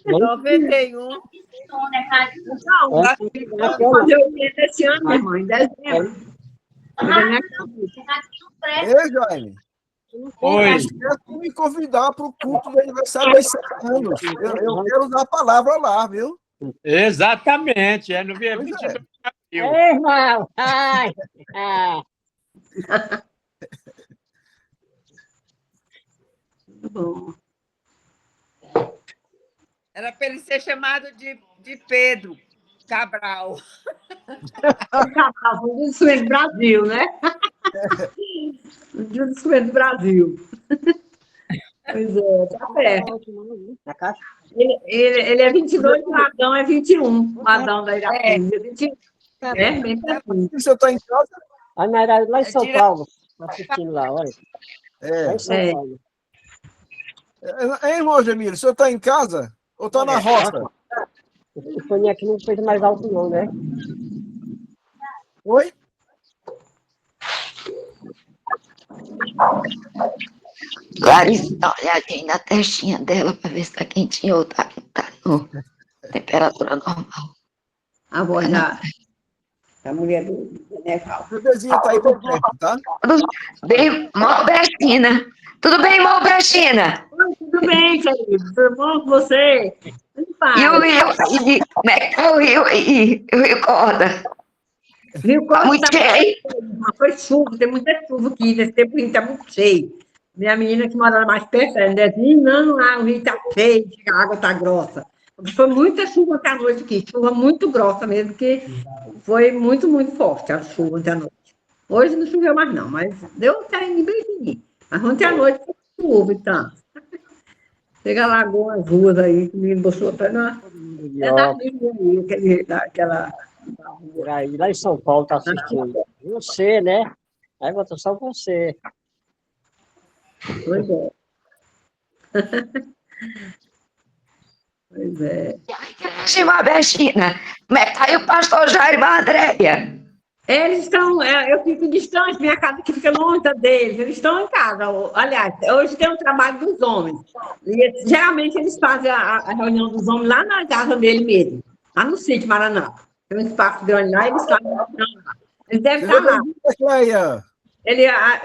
91. Não, vai fazer 80 esse ano, minha irmã, em dezembro. Ei, Jaime. Oi. Esquece de me convidar para o culto do aniversário dos 100 anos. Eu quero usar a palavra lá, viu? Exatamente, é no dia Pois 22 de abril. Ei, irmão! Ai! Ah. Muito bom. Era para ele ser chamado de Pedro Cabral. Cabral, o Dia do Brasil, né? O Dia do Brasil. Pois é, tá perto. Ele é 22, o Adão é 21. O Adão da Iracema é 21. É, bem pertinho. O senhor está em casa? A Naira lá em São Paulo, assistindo lá, olha. Lá em São Paulo. Hein, irmão Gemiro, o senhor está em casa? Ou está na roça? O fone aqui não fez mais alto, não, né? Oi? Larissa, dá uma olhadinha na testinha dela para ver se tá quentinho ou tá no temperatura normal. A voz da mulher do Neval. O bebezinho está aí por perto, tá? Tudo bem, Malbrestina? Tudo bem, Malbrestina? Tudo bem, querido. Tudo bom com você? E o Rio, como é que tá o Rio aí? O Rio Corda? Rio Corda Tá muito cheio? Foi chuva, tem muita chuva aqui, nesse tempo o rio está muito cheio. Minha menina que mora mais perto, ela diz, não, o rio está cheio, a água está grossa. Foi muita chuva ontem à noite aqui, chuva muito grossa mesmo, que foi muito, muito forte a chuva ontem à noite. Hoje não choveu mais não, mas deu um carinho bem fininho. Mas ontem à noite foi chuva, então. Chega a lagoa, as ruas aí, que o menino botou até na... É da vida, aquela... Aí, lá em São Paulo tá assistindo. Você, né? Aí botou só você. Pois é. Pois é. Sim, Malbrestina, como é que tá aí o pastor Jair e a Andréia? Eles estão, eu fico distante, minha casa que fica longe deles, eles estão em casa. Aliás, hoje tem o trabalho dos homens. E, geralmente eles fazem a reunião dos homens lá na casa dele mesmo, lá no sítio Maraná. Tem um espaço grande lá, eles fazem a reunião lá. Eles devem estar lá.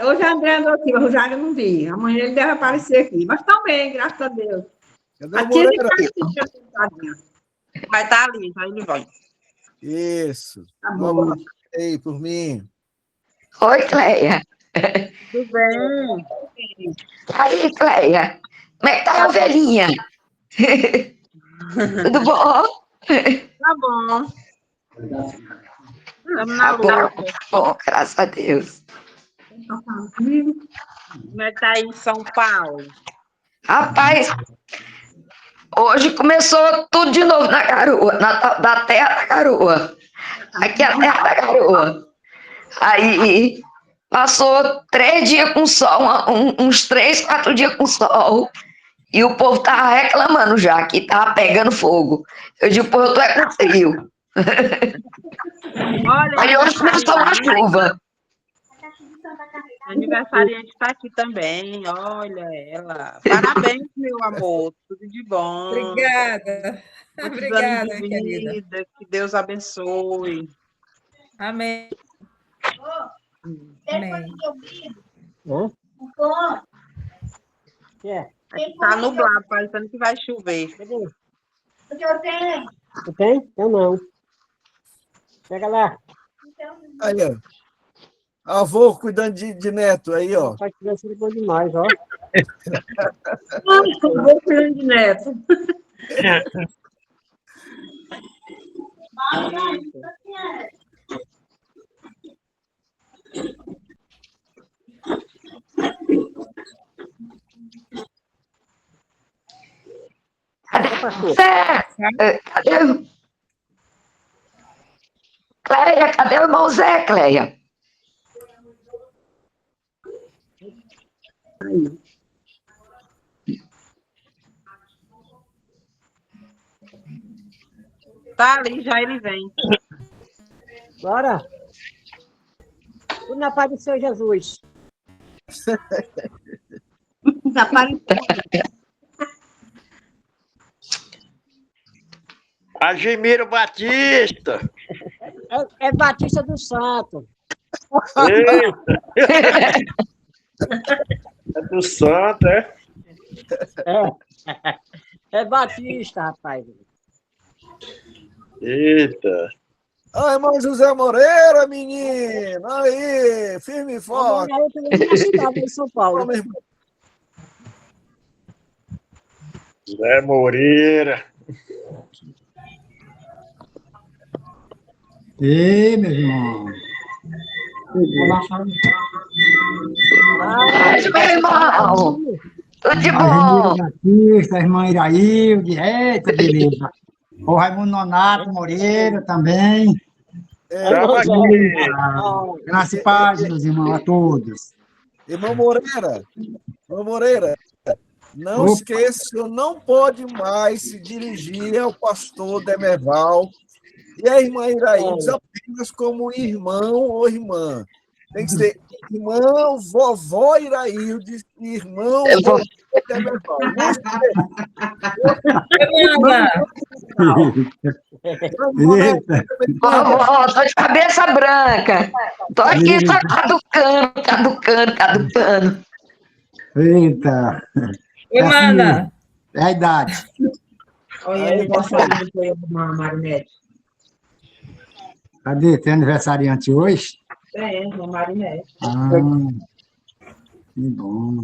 Hoje a André andou aqui, mas o Jair eu não vi. Amanhã ele deve aparecer aqui. Mas estão bem, graças a Deus. Aqui ele está vai estar ali, vai ele vai. Isso. Tá bom. Ei, por mim. Oi, Cleia. Tudo bem. Aí, Cleia, como é que tá a velhinha? Tudo bom? Tá bom. Estamos na luta. Bom, graças a Deus. Como é que tá aí em São Paulo? Rapaz, hoje começou tudo de novo na garoa, da terra da garoa. Aqui é a terra da garoa. Aí passou 3 dias com sol, uns 3, 4 dias com sol. E o povo tava reclamando já, que tava pegando fogo. Eu digo, pô, eu tô com frio. Olha, aí hoje começou uma chuva. A aniversariante está aqui também, olha ela. Parabéns, meu amor, tudo de bom. Obrigada. Obrigada, querida. Que Deus abençoe. Amém. Amém. Está nublado, parecendo que vai chover. Eu tenho. Tu tem? Eu não. Pega lá. Aí, ó. Avô cuidando de neto, aí, ó. Pai criança é bom demais, ó. Avô cuidando de neto. Cadê? Cleia, cadê o irmão Zé, Cleia? Tá ali, já ele vem. Bora. Tudo na paz do Senhor Jesus. Agimiro Batista. É Batista do Santo. Eita. É do Santo, é? É Batista, rapaz. Eita. Ah, irmão José Moreira, menino! Aí, firme e forte. Eu tenho minha cidade em São Paulo. Ô, meu irmão. Zé Moreira. Ei, meu irmão. Mas, meu irmão, tudo de Agimiro bom? Batista, a irmã Irailde, eita, beleza. O Raimundo Nonato Moreira também. Tamo aqui. Graça e paz, meus irmãos, a todos. Irmão Moreira, não Opa. esqueça, o senhor não pode mais se dirigir ao pastor Demerval e a irmã Iraídes apenas como irmão ou irmã. Tem que ser irmão, vovó Iraídes e irmão vovó Demerval. Eita. Vovó, tô de cabeça branca. Tô aqui só caducando. Eita. Oi, mana. É a idade. Olha, aniversário da irmã Marinete. Cadê? Tem aniversariante hoje? É, irmã Marinete. Ah, que bom.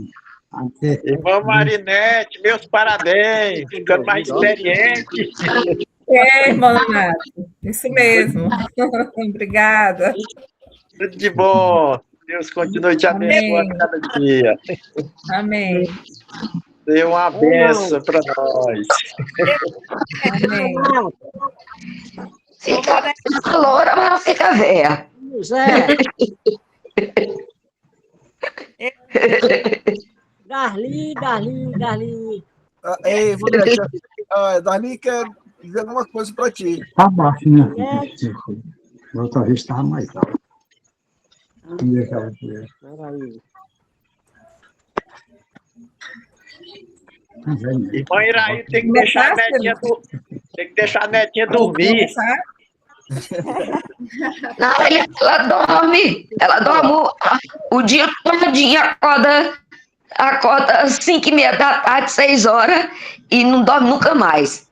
Até- Irmã Marinete, meus parabéns. Ficando mais experiente. É, irmão Leonardo. Isso mesmo. Obrigada. Tudo de bom. Deus continue te abençoando cada dia. Amém. Dê uma benção para nós. Amém. Fica loura, mas não fica velha. Zé. Darli. Ei, Dali quer dizer alguma coisa para ti. Tá baixo, né? Outra vez estava mais alto. Onde é que ela foi? Peraí. Irmã Iraí tem que deixar a netinha dormir. Não, ela dorme. Ela dorme o dia todinho, acorda às 5h30 da tarde, 6 horas, e não dorme nunca mais.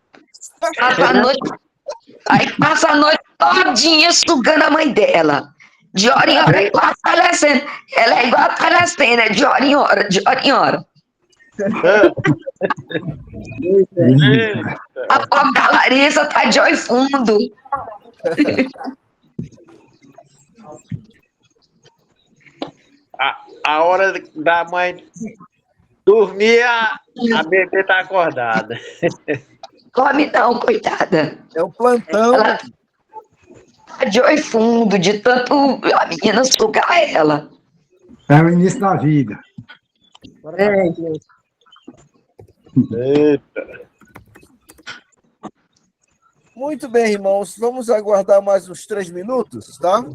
Aí passa a noite todinha sugando a mãe dela. De hora em hora, igual a Telecena. Ela é igual a Telecena, de hora em hora. A pobre Larissa tá de olho fundo. A hora da mãe dormir, a bebê tá acordada. Come não, coitada. É o plantão. Ela tá de olho fundo, de tanto a menina sugar ela. É o início da vida. Eita. Muito bem, irmãos. Vamos aguardar mais uns 3 minutos, tá? Oi,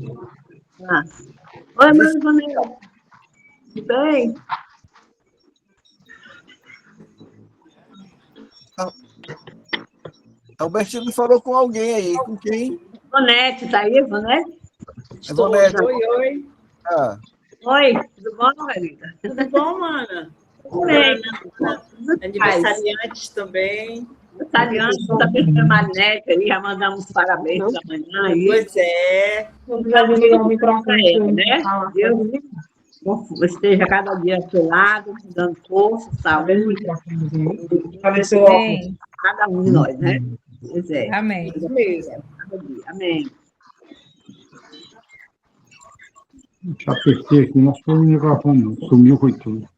mãe, Vanessa. Tudo bem? Albertino falou com alguém aí. Com quem? Vanete, tá aí, Vanete? É Vanete. Oi. Ah, Oi, tudo bom, Margarida? Tudo bom, mana? Tudo bem. Aniversariantes também. Aniversariante, também tem Marinete aí, já mandamos parabéns amanhã aí. Pois é. Já virou o microfone, né? Deus esteja cada dia ao seu lado, dando força, saúde. Amém. Cada um de nós, né? Pois é. Amém. Isso mesmo. Cada dia. Amém. Já apertei aqui, nós foi o microfone, sumiu com tudo.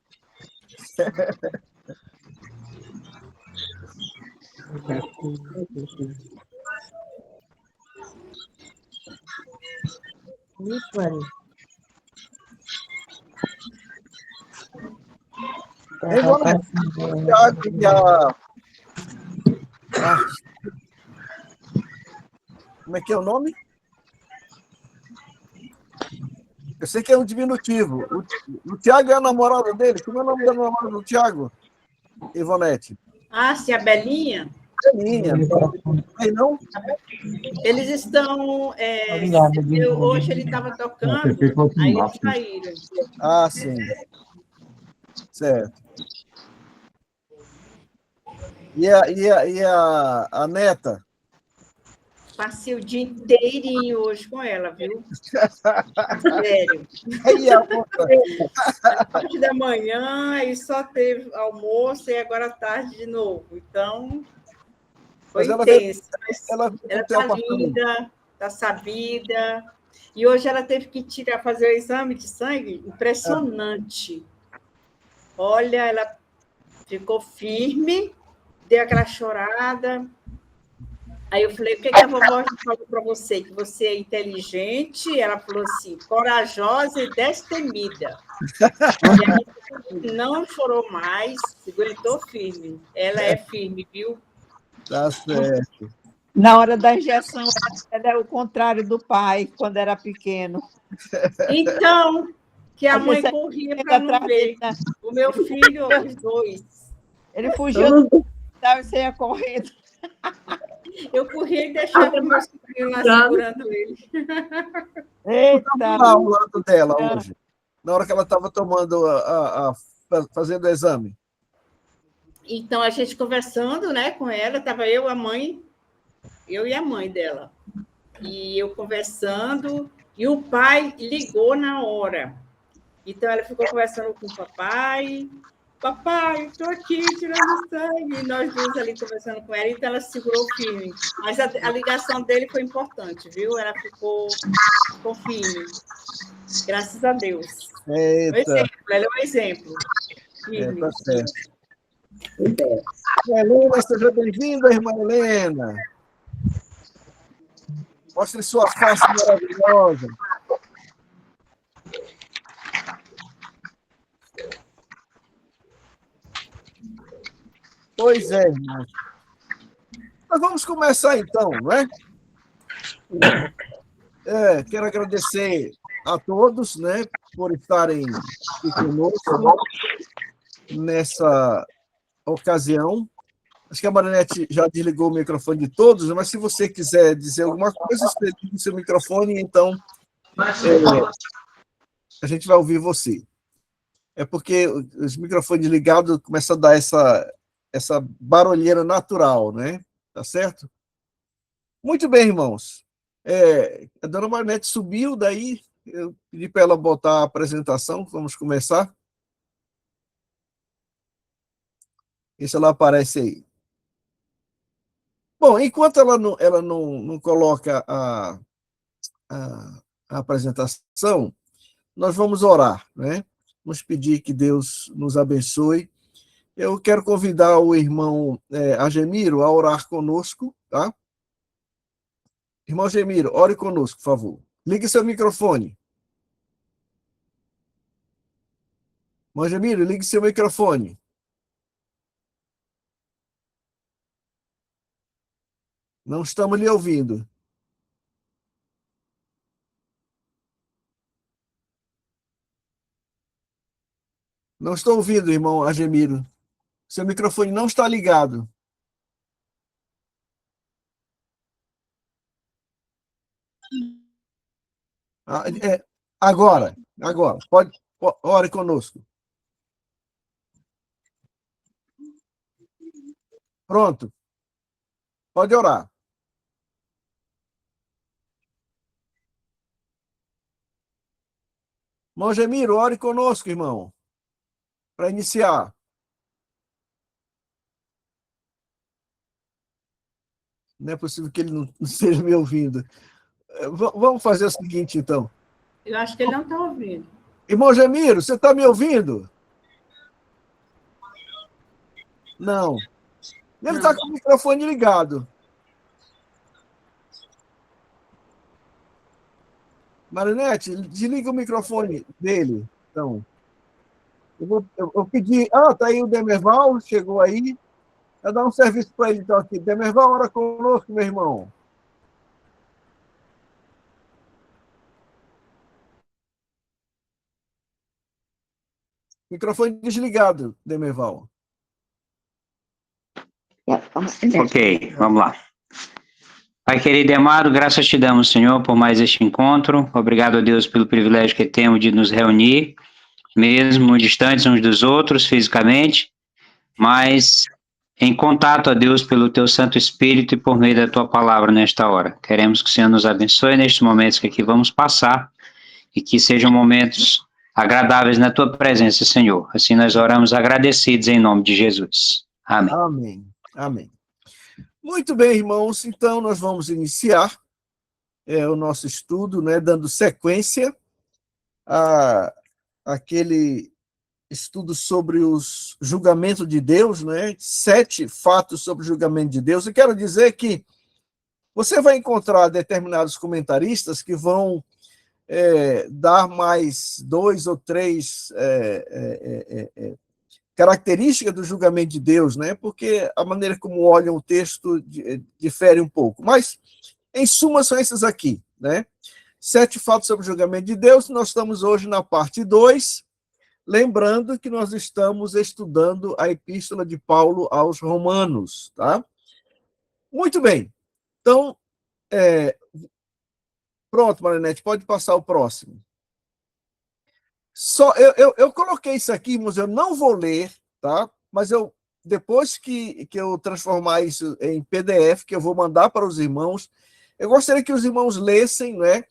Como é que é o nome? Eu sei que é um diminutivo. O Tiago é a namorada dele. Como é o nome da namorada do Tiago? Ivonete. Ah, se a Belinha? Linha. Aí não? Eles estão. Hoje ele estava tocando, aí eles saíram. Ah, sim. Certo. E a neta? Passei o dia inteirinho hoje com ela, viu? Sério. Aí a outra? A parte da manhã, e só teve almoço e agora à tarde de novo. Então, foi Mas ela intenso. ela Ela no teu está apartamento. linda, está sabida. E hoje ela teve que fazer o exame de sangue impressionante. Olha, ela ficou firme, deu aquela chorada. Aí eu falei, o que a vovó falou para você? Que você é inteligente? Ela falou assim, corajosa e destemida. E aí não chorou mais, aguentou firme. Ela é firme, viu? Tá certo. Na hora da injeção, ela é o contrário do pai, quando era pequeno. Então, que a Aí mãe você corria fica para não atrás ver. dele, né? O meu filho, os dois. Ele fugiu do hospital e você ia correndo. Eu corria e deixava o meu sobrinho lá segurando ele. Eita! Lá ao lado dela hoje, na hora que ela estava tomando fazendo o exame. Então, a gente conversando, né, com ela, estava eu, a mãe, eu e a mãe dela. E eu conversando, e o pai ligou na hora. Então, ela ficou conversando com o papai. Papai, estou aqui tirando sangue. E nós duas ali conversando com ela, então ela segurou firme. Mas a ligação dele foi importante, viu? Ela ficou firme. Graças a Deus. Eita. Um exemplo, ela é um exemplo. Firme. Tá certo. Helena, seja bem-vinda, irmã Helena. Mostre sua face maravilhosa. Pois é, irmão. Mas vamos começar então, não é? Quero agradecer a todos, né, por estarem aqui conosco nessa ocasião. Acho que a Marinete já desligou o microfone de todos, mas se você quiser dizer alguma coisa, você liga o seu microfone, então a gente vai ouvir você. É porque os microfones ligados começam a dar essa barulheira natural, né? Tá certo? Muito bem, irmãos. A dona Marinete subiu, daí eu pedi para ela botar a apresentação, vamos começar. Vê se ela aparece aí. Bom, enquanto ela não coloca a apresentação, nós vamos orar, né? Vamos pedir que Deus nos abençoe. Eu quero convidar o irmão Agemiro a orar conosco, tá? Irmão Agemiro, ore conosco, por favor. Ligue seu microfone. Irmão Agemiro, ligue seu microfone. Não estamos lhe ouvindo. Não estou ouvindo, irmão Agemiro. Seu microfone não está ligado. Agora. Ore conosco. Pronto. Pode orar. Irmão Gemiro, ore conosco, irmão, para iniciar. Não é possível que ele não esteja me ouvindo. Vamos fazer o seguinte, então. Eu acho que ele não está ouvindo. Irmão Gemiro, você está me ouvindo? Não. Ele está com o microfone ligado. Marinete, desliga o microfone dele. Então, eu pedi... tá aí o Demerval, chegou aí. Vou dar um serviço para ele, então, aqui. Demerval, ora conosco, meu irmão. Microfone desligado, Demerval. Ok, vamos lá. Pai querido e amado, graças te damos, Senhor, por mais este encontro. Obrigado a Deus pelo privilégio que temos de nos reunir, mesmo distantes uns dos outros fisicamente, mas em contato a Deus pelo teu Santo Espírito e por meio da tua palavra nesta hora. Queremos que o Senhor nos abençoe nestes momentos que aqui vamos passar e que sejam momentos agradáveis na tua presença, Senhor. Assim nós oramos agradecidos em nome de Jesus. Amém. Amém. Amém. Muito bem, irmãos. Então, nós vamos iniciar o nosso estudo, né, dando sequência àquele estudo sobre os julgamentos de Deus, né? 7 fatos sobre o julgamento de Deus. Eu quero dizer que você vai encontrar determinados comentaristas que vão dar mais 2 ou 3 características do julgamento de Deus, né? Porque a maneira como olham o texto difere um pouco. Mas, em suma, são esses aqui, né? 7 fatos sobre o julgamento de Deus. Nós estamos hoje na parte 2, lembrando que nós estamos estudando a epístola de Paulo aos Romanos, tá? Muito bem. Então, pronto, Marinete, pode passar o próximo. Eu coloquei isso aqui, mas eu não vou ler, tá? Mas depois que eu transformar isso em PDF, que eu vou mandar para os irmãos, eu gostaria que os irmãos lessem, né?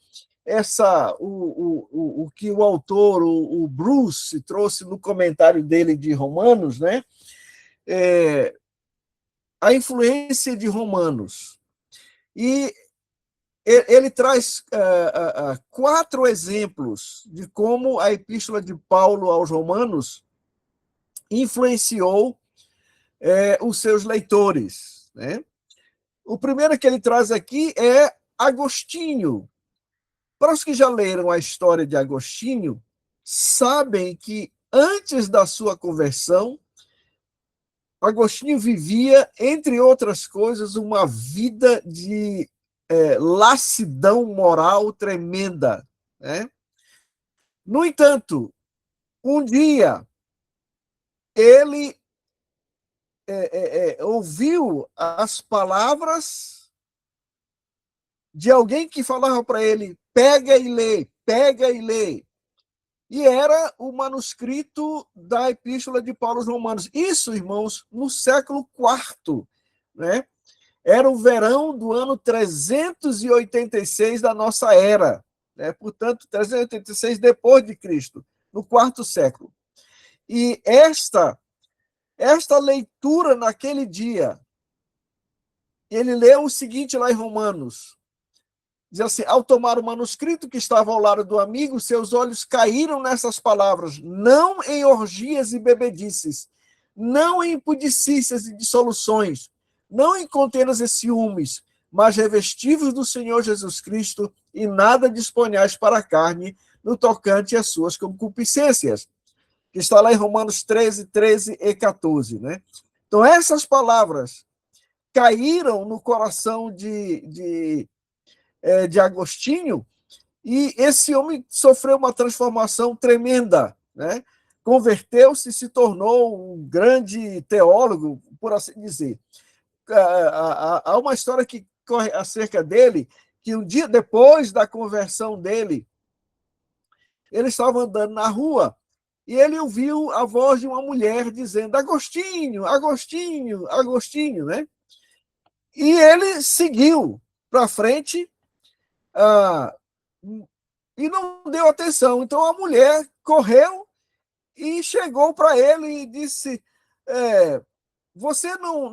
O que o autor, o Bruce, trouxe no comentário dele de Romanos, né? A influência de Romanos. E ele traz 4 exemplos de como a epístola de Paulo aos Romanos influenciou os seus leitores, né? O primeiro que ele traz aqui é Agostinho. Para os que já leram a história de Agostinho, sabem que antes da sua conversão, Agostinho vivia, entre outras coisas, uma vida de lassidão moral tremenda, né? No entanto, um dia ele ouviu as palavras de alguém que falava para ele: pega e lê, pega e lê. E era o manuscrito da Epístola de Paulo aos Romanos. Isso, irmãos, no século IV, né? Era o verão do ano 386 da nossa era, né? Portanto, 386 depois de Cristo, no IV século. E esta leitura naquele dia, ele leu o seguinte lá em Romanos, diz assim: ao tomar o manuscrito que estava ao lado do amigo, seus olhos caíram nessas palavras: não em orgias e bebedices, não em impudicícias e dissoluções, não em contendas e ciúmes, mas revestivos do Senhor Jesus Cristo e nada disponhais para a carne no tocante às suas concupiscências. Que está lá em Romanos 13, 13 e 14. Né? Então, essas palavras caíram no coração de Agostinho, e esse homem sofreu uma transformação tremenda, né? Converteu-se e se tornou um grande teólogo, por assim dizer. Há uma história que corre acerca dele, que um dia depois da conversão dele, ele estava andando na rua e ele ouviu a voz de uma mulher dizendo: Agostinho, Agostinho, Agostinho, né? E ele seguiu para frente e não deu atenção. Então a mulher correu e chegou para ele e disse: você não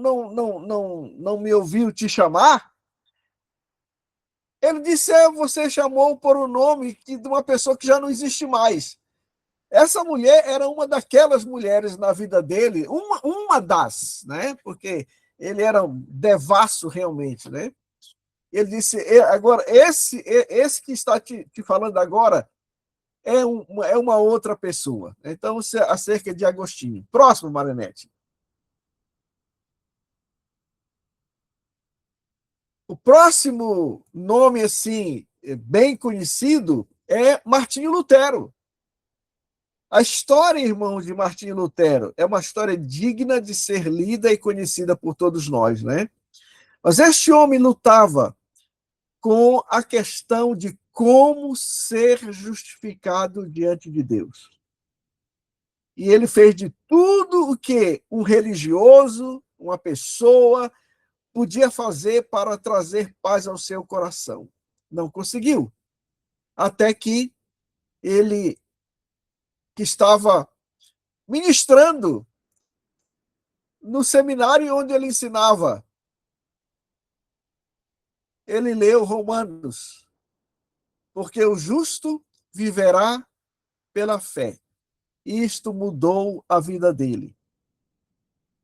me ouviu te chamar? Ele disse: você chamou por um nome de uma pessoa que já não existe mais. Essa mulher era uma daquelas mulheres na vida dele, uma das, né? Porque ele era um devasso realmente, né? Ele disse: agora, esse que está te falando agora é uma outra pessoa. Então, isso é acerca de Agostinho. Próximo, Marinete. O próximo nome, assim, bem conhecido, é Martinho Lutero. A história, irmãos, de Martinho Lutero é uma história digna de ser lida e conhecida por todos nós, né? Mas este homem lutava com a questão de como ser justificado diante de Deus. E ele fez de tudo o que um religioso, uma pessoa, podia fazer para trazer paz ao seu coração. Não conseguiu. Até que ele, que estava ministrando no seminário onde ele ensinava, ele leu Romanos, porque o justo viverá pela fé. Isto mudou a vida dele.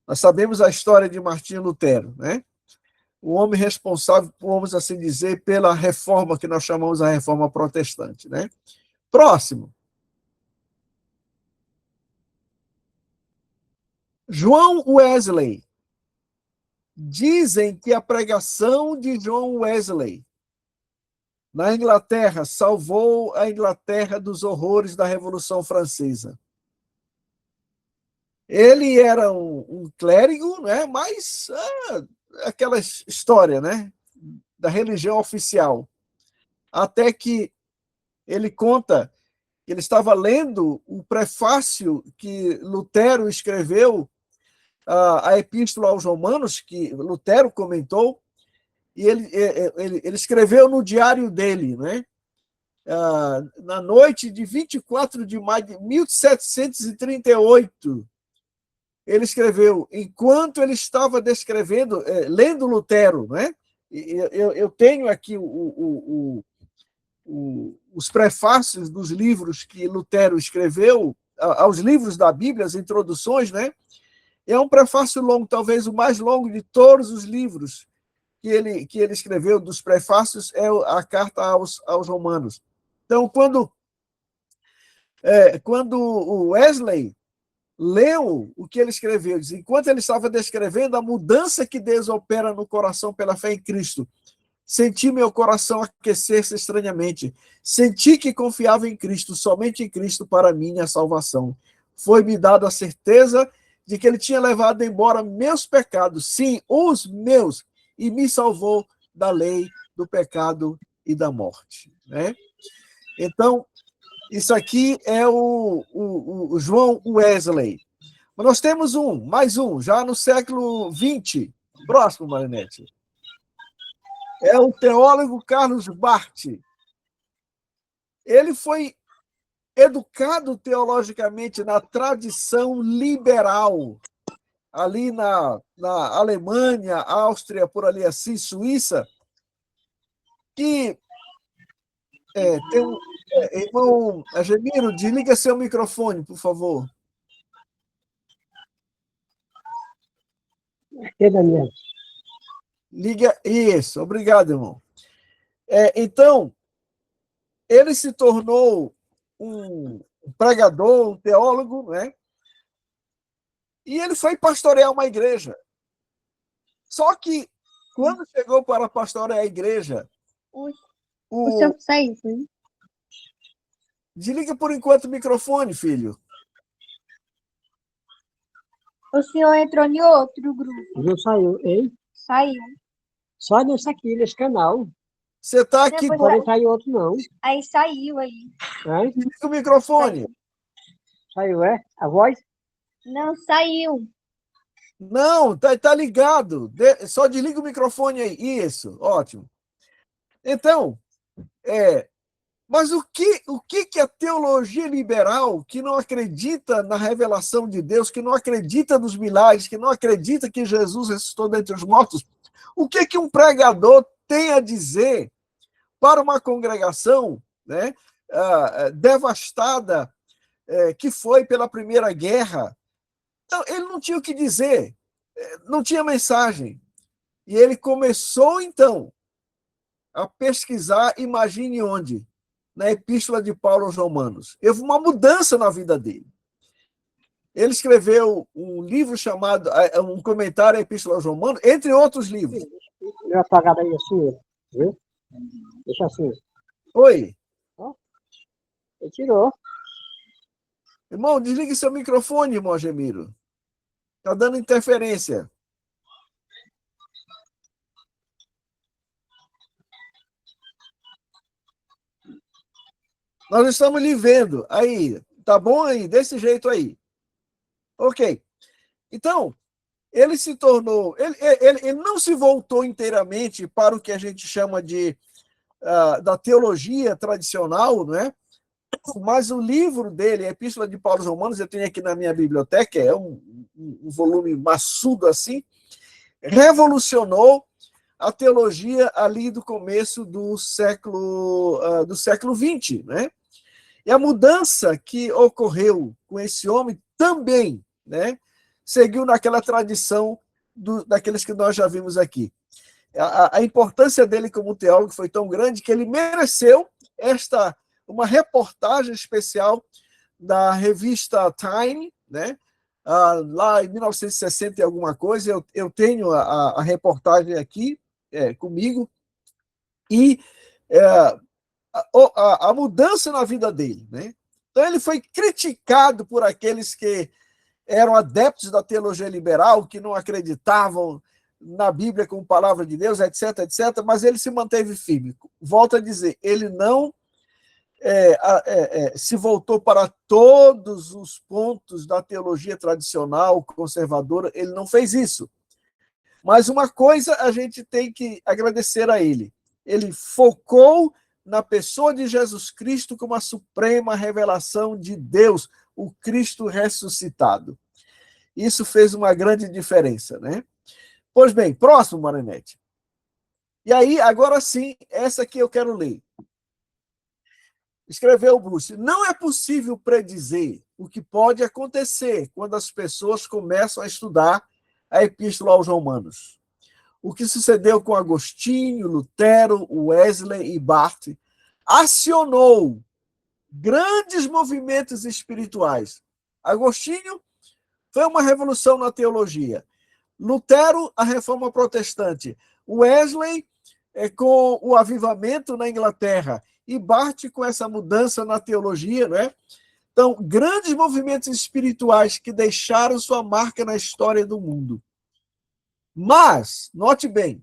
Nós sabemos a história de Martinho Lutero, né? O homem responsável, vamos assim dizer, pela reforma que nós chamamos a reforma protestante, né? Próximo. João Wesley. Dizem que a pregação de João Wesley na Inglaterra salvou a Inglaterra dos horrores da Revolução Francesa. Ele era um clérigo, né? Mas aquela história, né? Da religião oficial. Até que ele conta que ele estava lendo o prefácio que Lutero escreveu a Epístola aos Romanos, que Lutero comentou, e ele escreveu no diário dele, né? Na noite de 24 de maio de 1738, ele escreveu, enquanto ele estava descrevendo, lendo Lutero, né? Eu tenho aqui os prefácios dos livros que Lutero escreveu, aos livros da Bíblia, as introduções, né? É um prefácio longo, talvez o mais longo de todos os livros que ele escreveu, dos prefácios, é a carta aos Romanos. Então, quando o Wesley leu o que ele escreveu, diz, enquanto ele estava descrevendo a mudança que Deus opera no coração pela fé em Cristo, senti meu coração aquecer-se estranhamente. Senti que confiava em Cristo, somente em Cristo para minha salvação. Foi-me dada a certeza de que ele tinha levado embora meus pecados, sim, os meus, e me salvou da lei, do pecado e da morte. Né? Então, isso aqui é o João Wesley. Mas nós temos mais um, já no século XX. Próximo, Marinete. É o teólogo Carlos Barth. Ele foi educado teologicamente na tradição liberal, ali na Alemanha, Áustria, por ali assim, Suíça, que tem um... irmão Agemiro, desliga seu microfone, por favor. Aqui, Daniel. Liga, isso, obrigado, irmão. Então, ele se tornou um pregador, um teólogo, né? E ele foi pastorear uma igreja. Só que, quando chegou para pastorear a igreja, o senhor saiu, hein? Desliga por enquanto o microfone, filho. O senhor entrou em outro grupo. Não saiu, hein? Saiu. Só nesse aqui, nesse canal. Você está aqui... Não pode entrar em outro, não. Aí saiu, aí. Desliga o microfone. Saiu, é? A voz? Não, saiu. Não, tá ligado. Só desliga o microfone aí. Isso, ótimo. Então, mas o que a teologia liberal, que não acredita na revelação de Deus, que não acredita nos milagres, que não acredita que Jesus ressuscitou dentre os mortos, o que um pregador tem a dizer para uma congregação, né, devastada, que foi pela Primeira Guerra? Então, ele não tinha o que dizer, não tinha mensagem. E ele começou, então, a pesquisar, imagine onde? Na Epístola de Paulo aos Romanos. Houve uma mudança na vida dele. Ele escreveu um livro chamado, um comentário à Epístola aos Romanos, entre outros livros. Deu apagada aí assim, viu? Deixa assim. Oi. Ó, ele tirou. Irmão, desligue seu microfone, irmão Gemiro. Está dando interferência. Nós estamos lhe vendo. Aí, tá bom aí? Desse jeito aí. Ok. Então, ele se tornou... Ele não se voltou inteiramente para o que a gente chama de da teologia tradicional, né? Mas o livro dele, a Epístola de Paulo aos Romanos, eu tenho aqui na minha biblioteca, é um volume maçudo assim, revolucionou a teologia ali do começo do século XX, né? E a mudança que ocorreu com esse homem também, né, seguiu naquela tradição daqueles que nós já vimos aqui. A importância dele como teólogo foi tão grande que ele mereceu uma reportagem especial da revista Time, né? Lá em 1960 e alguma coisa, eu tenho a reportagem aqui comigo, e a mudança na vida dele, né? Então ele foi criticado por aqueles que eram adeptos da teologia liberal, que não acreditavam na Bíblia como palavra de Deus, etc., etc., mas ele se manteve firme. Volto a dizer, ele não se voltou para todos os pontos da teologia tradicional, conservadora, ele não fez isso. Mas uma coisa a gente tem que agradecer a ele. Ele focou na pessoa de Jesus Cristo como a suprema revelação de Deus, o Cristo ressuscitado. Isso fez uma grande diferença, né? Pois bem, próximo, Marinete. E aí, agora sim, essa aqui eu quero ler. Escreveu Bruce: não é possível predizer o que pode acontecer quando as pessoas começam a estudar a Epístola aos Romanos. O que sucedeu com Agostinho, Lutero, Wesley e Barth acionou grandes movimentos espirituais. Agostinho foi uma revolução na teologia. Lutero, a reforma protestante. Wesley, com o avivamento na Inglaterra. E Barth com essa mudança na teologia, não é? Então, grandes movimentos espirituais que deixaram sua marca na história do mundo. Mas, note bem,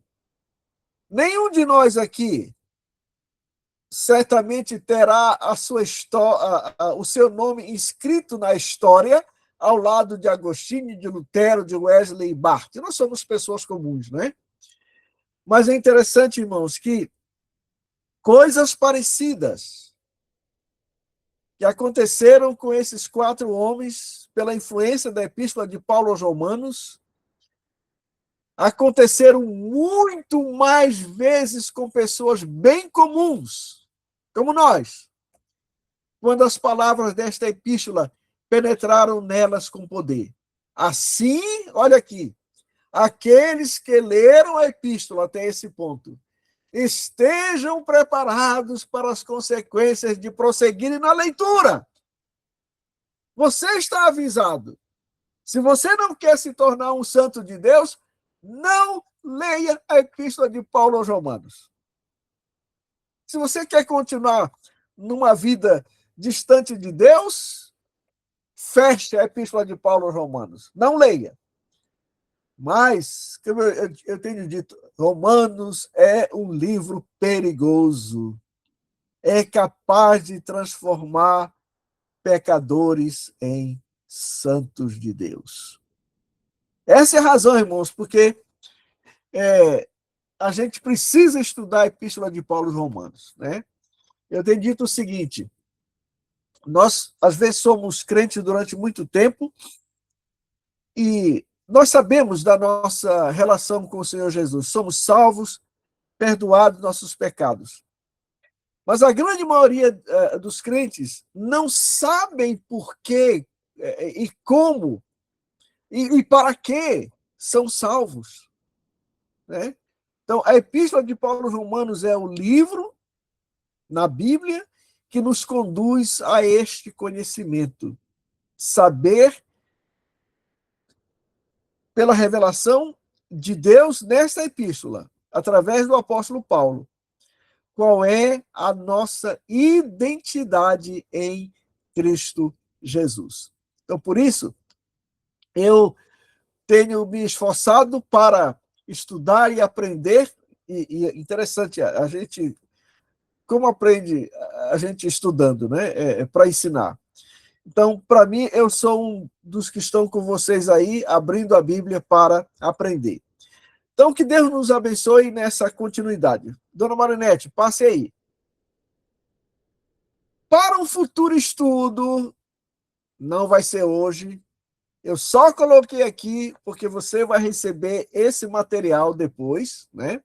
nenhum de nós aqui certamente terá a sua história, o seu nome inscrito na história ao lado de Agostinho, de Lutero, de Wesley e Barth. Nós somos pessoas comuns, não é? Mas é interessante, irmãos, que coisas parecidas que aconteceram com esses 4 homens pela influência da Epístola de Paulo aos Romanos aconteceram muito mais vezes com pessoas bem comuns, como nós, quando as palavras desta epístola penetraram nelas com poder. Assim, olha aqui, aqueles que leram a epístola até esse ponto, estejam preparados para as consequências de prosseguirem na leitura. Você está avisado. Se você não quer se tornar um santo de Deus, não leia a epístola de Paulo aos Romanos. Se você quer continuar numa vida distante de Deus, feche a epístola de Paulo aos Romanos. Não leia. Mas, como eu tenho dito, Romanos é um livro perigoso. É capaz de transformar pecadores em santos de Deus. Essa é a razão, irmãos, porque a gente precisa estudar a Epístola de Paulo aos Romanos, né? Eu tenho dito o seguinte: nós, às vezes, somos crentes durante muito tempo e nós sabemos da nossa relação com o Senhor Jesus. Somos salvos, perdoados nossos pecados. Mas a grande maioria dos crentes não sabem por quê e como e para que são salvos, né? Então, a Epístola de Paulo aos Romanos é o livro na Bíblia que nos conduz a este conhecimento. Saber, pela revelação de Deus nesta epístola, através do apóstolo Paulo, qual é a nossa identidade em Cristo Jesus. Então, por isso, eu tenho me esforçado para estudar e aprender, e é interessante, a gente, como aprende a gente estudando, né? Para ensinar. Então, para mim, eu sou um dos que estão com vocês aí, abrindo a Bíblia para aprender. Então, que Deus nos abençoe nessa continuidade. Dona Marinete, passe aí. Para um futuro estudo, não vai ser hoje. Eu só coloquei aqui porque você vai receber esse material depois, né?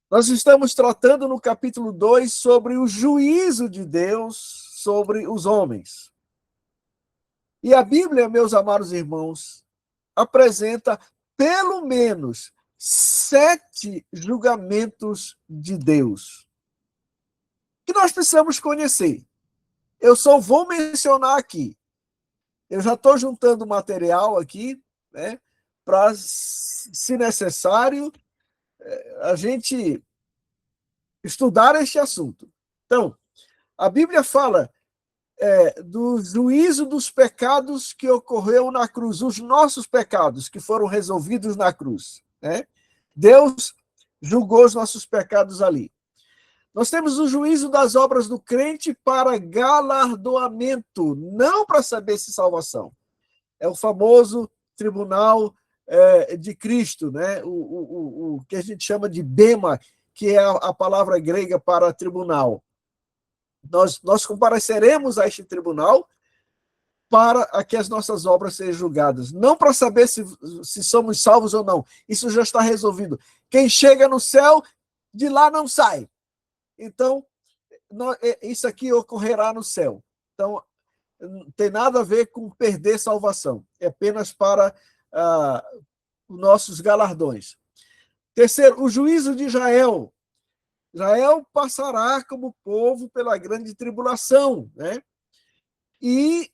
Nós estamos tratando no capítulo 2 sobre o juízo de Deus sobre os homens. E a Bíblia, meus amados irmãos, apresenta pelo menos 7 julgamentos de Deus que nós precisamos conhecer. Eu só vou mencionar aqui. Eu já estou juntando material aqui, né, para, se necessário, a gente estudar este assunto. Então, a Bíblia fala do juízo dos pecados que ocorreu na cruz, os nossos pecados que foram resolvidos na cruz, né? Deus julgou os nossos pecados ali. Nós temos o juízo das obras do crente para galardoamento, não para saber se salvação. É o famoso tribunal de Cristo, né? O que a gente chama de bema, que é a palavra grega para tribunal. Nós compareceremos a este tribunal para que as nossas obras sejam julgadas. Não para saber se somos salvos ou não. Isso já está resolvido. Quem chega no céu, de lá não sai. Então, isso aqui ocorrerá no céu. Então, não tem nada a ver com perder salvação. É apenas para os nossos galardões. Terceiro, o juízo de Israel. Israel passará como povo pela grande tribulação, né? E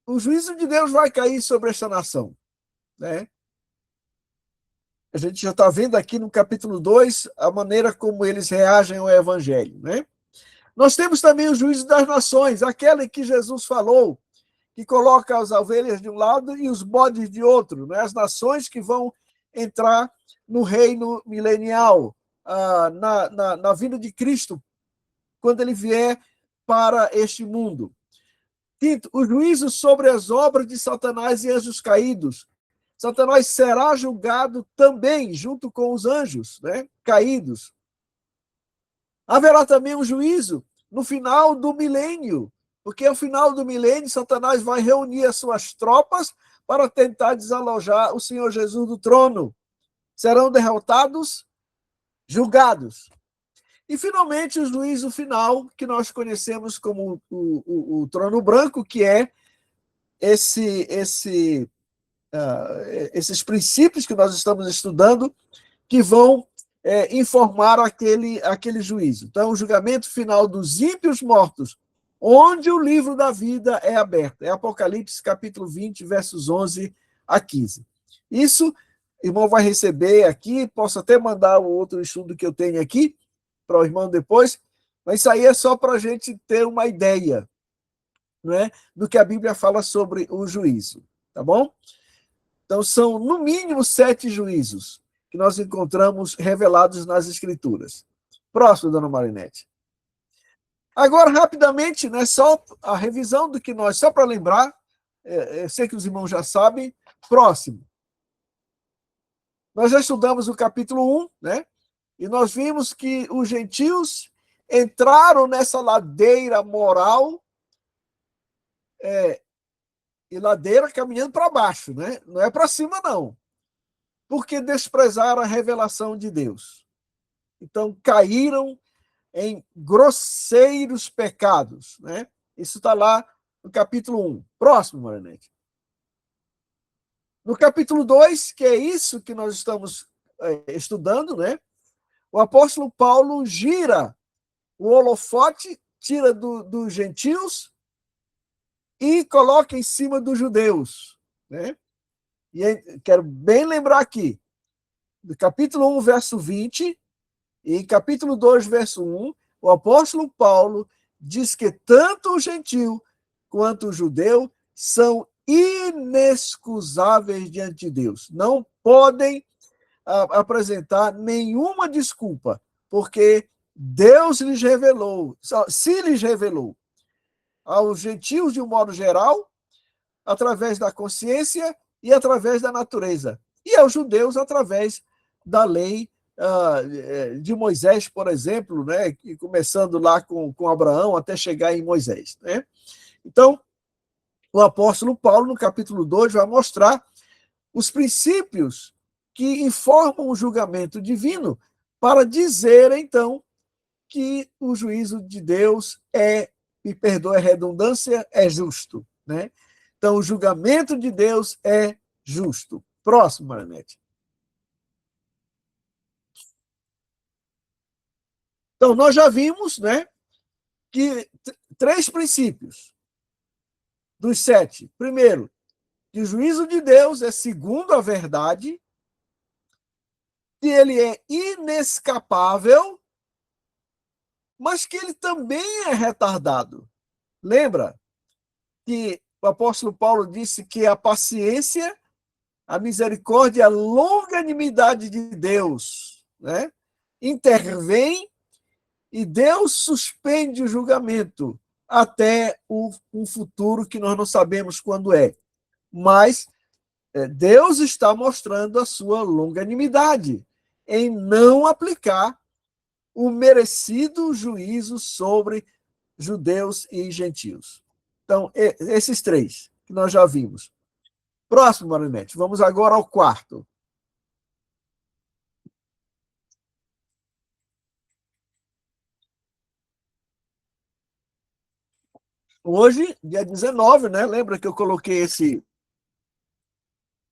o juízo de Deus vai cair sobre esta nação, né? A gente já está vendo aqui no capítulo 2 a maneira como eles reagem ao evangelho, né? Nós temos também o juízo das nações, aquele que Jesus falou, que coloca as ovelhas de um lado e os bodes de outro, né? As nações que vão entrar no reino milenial, na vinda de Cristo, quando ele vier para este mundo. Quinto, o juízo sobre as obras de Satanás e anjos caídos. Satanás será julgado também, junto com os anjos, né, caídos. Haverá também um juízo no final do milênio, porque ao final do milênio, Satanás vai reunir as suas tropas para tentar desalojar o Senhor Jesus do trono. Serão derrotados, julgados. E, finalmente, o juízo final, que nós conhecemos como o trono branco, que é esses princípios que nós estamos estudando, que vão informar aquele juízo. Então, o julgamento final dos ímpios mortos, onde o livro da vida é aberto. É Apocalipse, capítulo 20, versos 11 a 15. Isso, o irmão vai receber aqui, posso até mandar o outro estudo que eu tenho aqui, para o irmão depois, mas isso aí é só para a gente ter uma ideia, né, do que a Bíblia fala sobre o juízo, tá bom? Então, são, no mínimo, 7 juízos que nós encontramos revelados nas Escrituras. Próximo, dona Marinete. Agora, rapidamente, né, só a revisão do que nós, só para lembrar, eu sei que os irmãos já sabem. Próximo. Nós já estudamos o capítulo 1, né? E nós vimos que os gentios entraram nessa ladeira moral, e ladeira caminhando para baixo, né? Não é para cima, não. Porque desprezaram a revelação de Deus. Então, caíram em grosseiros pecados, né? Isso está lá no capítulo 1. Próximo, Marinete. No capítulo 2, que é isso que nós estamos estudando, né? O apóstolo Paulo gira o holofote, tira dos gentios e coloca em cima dos judeus, né? E quero bem lembrar aqui, do capítulo 1, verso 20, e capítulo 2, verso 1, o apóstolo Paulo diz que tanto o gentio quanto o judeu são inexcusáveis diante de Deus. Não podem apresentar nenhuma desculpa, porque Deus lhes revelou, se lhes revelou aos gentios de um modo geral, através da consciência e através da natureza, e aos judeus através da lei de Moisés, por exemplo, né, começando lá com Abraão até chegar em Moisés. Né? Então, o apóstolo Paulo, no capítulo 2, vai mostrar os princípios que informam o julgamento divino para dizer, então, que o juízo de Deus me perdoe a redundância, é justo. Né? Então, o julgamento de Deus é justo. Próximo, Maranete. Então, nós já vimos, né, que 3 princípios dos 7. Primeiro, que o juízo de Deus é segundo a verdade, que ele é inescapável, mas que ele também é retardado. Lembra que o apóstolo Paulo disse que a paciência, a misericórdia e a longanimidade de Deus, né, intervém e Deus suspende o julgamento até um futuro que nós não sabemos quando é. Mas Deus está mostrando a sua longanimidade em não aplicar o merecido juízo sobre judeus e gentios. Então, esses 3 que nós já vimos. Próximo, Marinete. Vamos agora ao 4º. Hoje, dia 19, né? Lembra que eu coloquei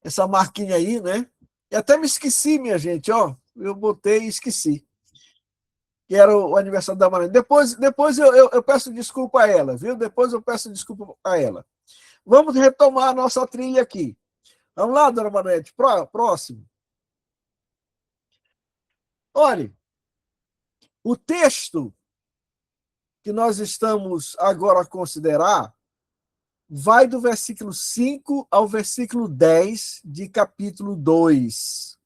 essa marquinha aí, né? E até me esqueci, minha gente, ó. Eu botei e esqueci. Que era o aniversário da Marinete. Depois eu peço desculpa a ela, viu? Depois eu peço desculpa a ela. Vamos retomar a nossa trilha aqui. Vamos lá, dona Marinete. Próximo. Olha, o texto que nós estamos agora a considerar vai do versículo 5 ao versículo 10 de capítulo 2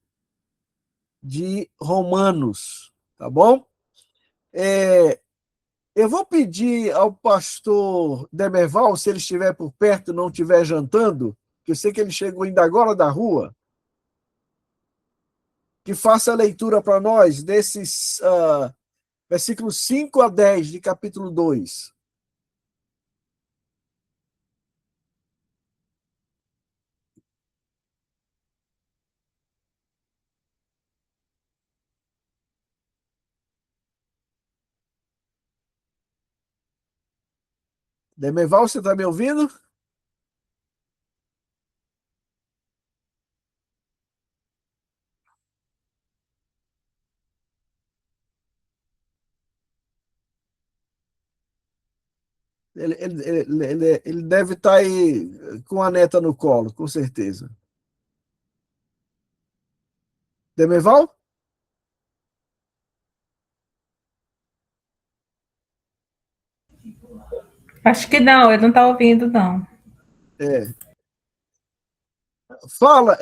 de Romanos, tá bom? Eu vou pedir ao pastor Demerval, se ele estiver por perto e não estiver jantando, que eu sei que ele chegou ainda agora da rua, que faça a leitura para nós desses versículos 5 a 10 de capítulo 2. Demerval, você está me ouvindo? Ele deve estar aí com a neta no colo, com certeza. Demerval? Acho que não, ele não está ouvindo, não. Fala,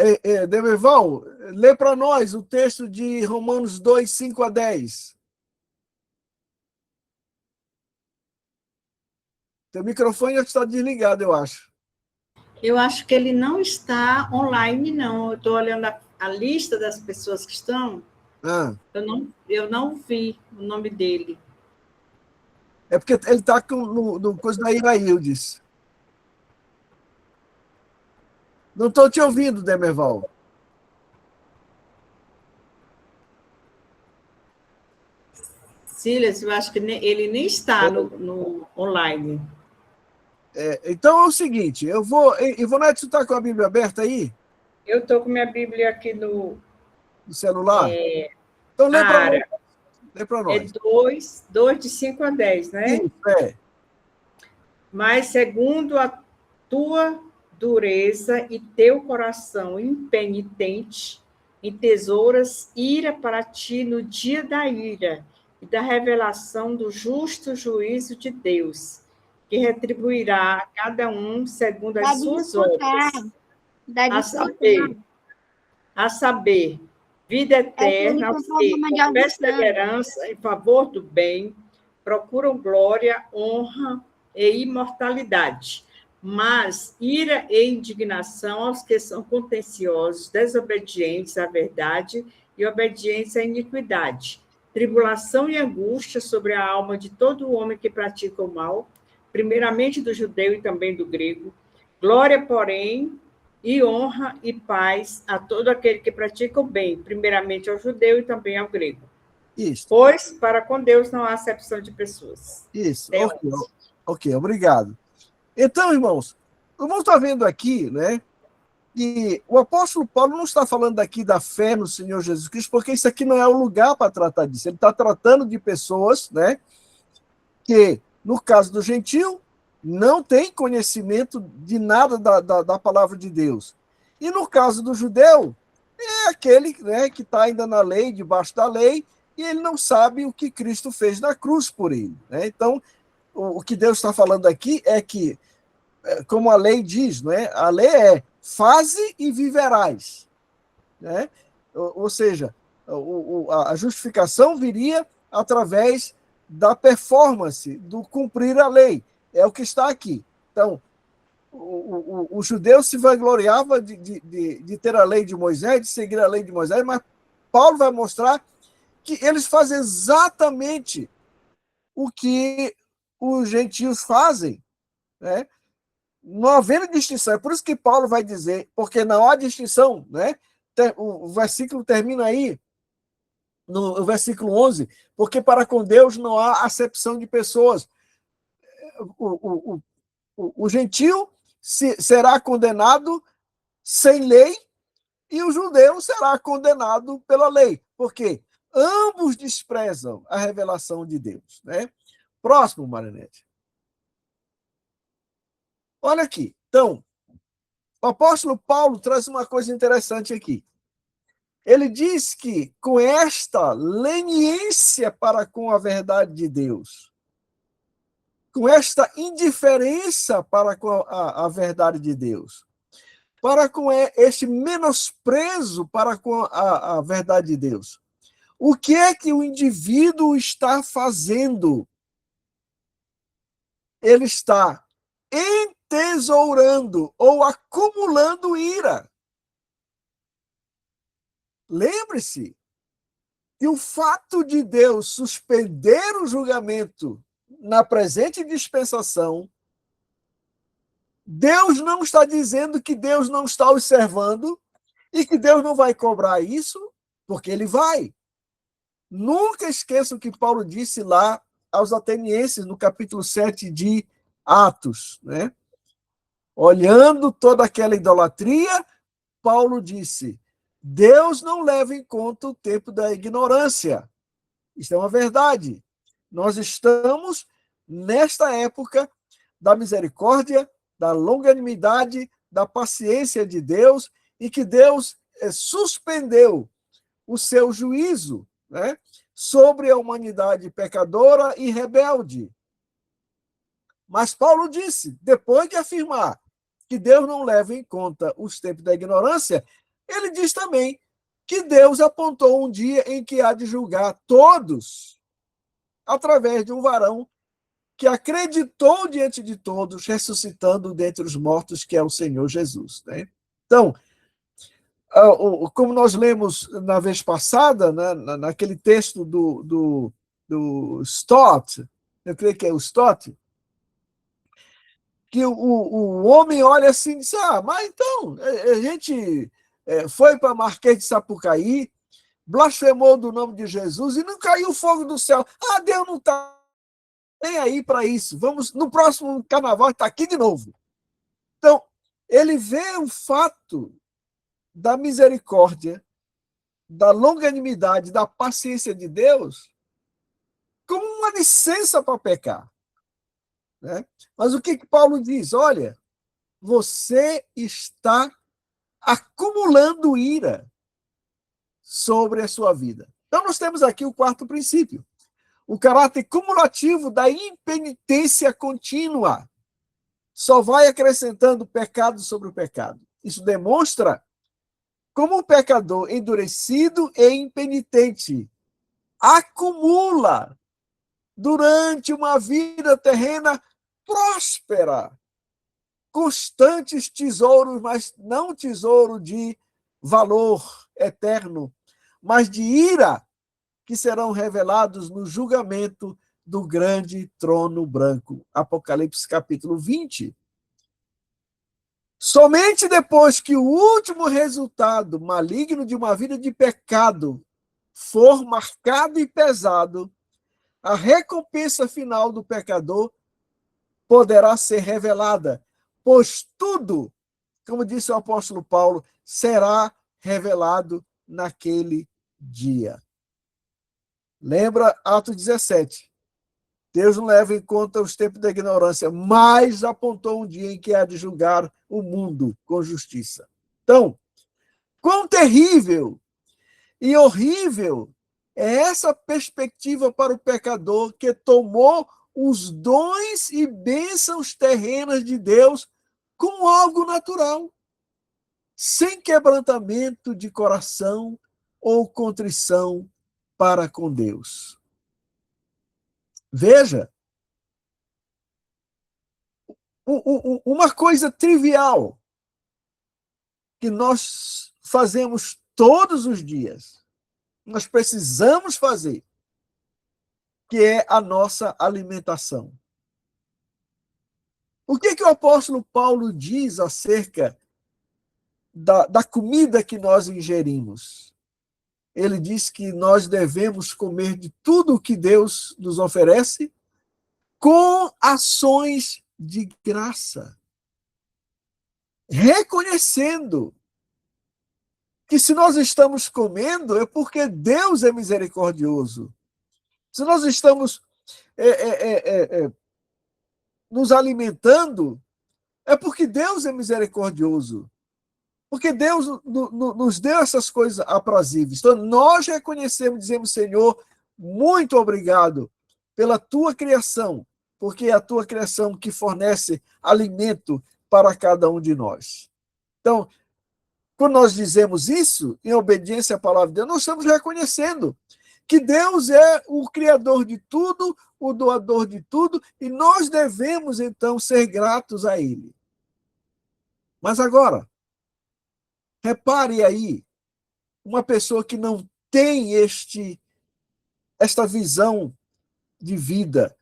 Demerval, lê para nós o texto de Romanos 2, 5 a 10. Teu microfone está desligado, eu acho. Eu acho que ele não está online, não. Eu estou olhando a lista das pessoas que estão. Eu não vi o nome dele. É porque ele está no coisa da Iraildes. Não estou te ouvindo, Demerval. Silas, eu acho que ele nem está no online. Então é o seguinte, Ivonete, você está com a Bíblia aberta aí? Eu estou com minha Bíblia aqui no celular? Então lê para nós. É 2 de 5 a 10, né? Isso, Mas segundo a tua dureza e teu coração impenitente, entesouras ira para ti no dia da ira e da revelação do justo juízo de Deus, que retribuirá a cada um segundo Dá as de suas escutar. obras. Dá de A saber, vida É eterna, aquele aos que, programa de com audição. perseverança em favor do bem, procuram glória, honra e imortalidade. Mas ira e indignação aos que são contenciosos, desobedientes à verdade e obedientes à iniquidade. Tribulação e angústia sobre a alma de todo homem que pratica o mal, primeiramente do judeu e também do grego. Glória, porém, e honra e paz a todo aquele que pratica o bem, primeiramente ao judeu e também ao grego. Isso. Pois, para com Deus não há acepção de pessoas. Isso, ok, obrigado. Então, irmãos estão vendo aqui, né, que o apóstolo Paulo não está falando aqui da fé no Senhor Jesus Cristo, porque isso aqui não é o lugar para tratar disso. Ele está tratando de pessoas, né, que, no caso do gentio, não tem conhecimento de nada da palavra de Deus. E no caso do judeu, é aquele, né, que está ainda na lei, debaixo da lei, e ele não sabe o que Cristo fez na cruz por ele, né? Então, o que Deus está falando aqui é que, como a lei diz, né, a lei é faze e viverás, né? Ou seja, a justificação viria através da performance, do cumprir a lei. É o que está aqui. Então, o judeu se vangloriava de ter a lei de Moisés, de seguir a lei de Moisés, mas Paulo vai mostrar que eles fazem exatamente o que os gentios fazem, né? Não havendo distinção. É por isso que Paulo vai dizer, porque não há distinção, né? O versículo termina aí, no versículo 11, porque para com Deus não há acepção de pessoas. O gentio será condenado sem lei e o judeu será condenado pela lei. Por quê? Ambos desprezam a revelação de Deus, né? Próximo, Marinete. Olha aqui. Então, o apóstolo Paulo traz uma coisa interessante aqui. Ele diz que com esta leniência para com a verdade de Deus, com esta indiferença para com a verdade de Deus, para com este menosprezo para com a verdade de Deus, o que é que o indivíduo está fazendo? Ele está entesourando ou acumulando ira. Lembre-se que o fato de Deus suspender o julgamento na presente dispensação, Deus não está dizendo que Deus não está observando e que Deus não vai cobrar isso, porque ele vai. Nunca esqueça o que Paulo disse lá aos atenienses, no capítulo 7 de Atos, né? Olhando toda aquela idolatria, Paulo disse: Deus não leva em conta o tempo da ignorância. Isso é uma verdade. Nós estamos nesta época da misericórdia, da longanimidade, da paciência de Deus, e que Deus suspendeu o seu juízo, né, sobre a humanidade pecadora e rebelde. Mas Paulo disse, depois de afirmar que Deus não leva em conta os tempos da ignorância, ele diz também que Deus apontou um dia em que há de julgar todos através de um varão que acreditou diante de todos, ressuscitando dentre os mortos, que é o Senhor Jesus, né? Então, como nós lemos na vez passada, né, naquele texto do Stott, eu creio que é o Stott, que o homem olha assim e diz, mas então, a gente foi para Marquês de Sapucaí, blasfemou do nome de Jesus e não caiu fogo do céu. Deus não está nem aí para isso. Vamos, no próximo carnaval, está aqui de novo. Então, ele vê o fato da misericórdia, da longanimidade, da paciência de Deus como uma licença para pecar, né? Mas o que Paulo diz? Olha, você está acumulando ira sobre a sua vida. Então, nós temos aqui o quarto princípio. o caráter cumulativo da impenitência contínua só vai acrescentando pecado sobre o pecado. Isso demonstra como um pecador endurecido e impenitente acumula durante uma vida terrena próspera constantes tesouros, mas não tesouro de valor eterno, mas de ira, que serão revelados no julgamento do grande trono branco. Apocalipse capítulo 20. Somente depois que o último resultado maligno de uma vida de pecado for marcado e pesado, a recompensa final do pecador poderá ser revelada, pois tudo, como disse o apóstolo Paulo, será revelado naquele dia. Lembra Atos 17. Deus não leva em conta os tempos da ignorância, mas apontou um dia em que há de julgar o mundo com justiça. Então, quão terrível e horrível é essa perspectiva para o pecador que tomou os dons e bênçãos terrenas de Deus como algo natural, sem quebrantamento de coração ou contrição para com Deus. Veja, uma coisa trivial que nós fazemos todos os dias, nós precisamos fazer, que é a nossa alimentação. O que o apóstolo Paulo diz acerca da comida que nós ingerimos? Ele diz que nós devemos comer de tudo o que Deus nos oferece com ações de graça, reconhecendo que se nós estamos comendo é porque Deus é misericordioso. Se nós estamos nos alimentando, é porque Deus é misericordioso. Porque Deus nos deu essas coisas aprazíveis. Então, nós reconhecemos, dizemos, Senhor, muito obrigado pela tua criação, porque é a tua criação que fornece alimento para cada um de nós. Então, quando nós dizemos isso, em obediência à palavra de Deus, nós estamos reconhecendo que Deus é o criador de tudo, o doador de tudo, e nós devemos, então, ser gratos a Ele. Mas agora, repare aí, uma pessoa que não tem esta visão de vida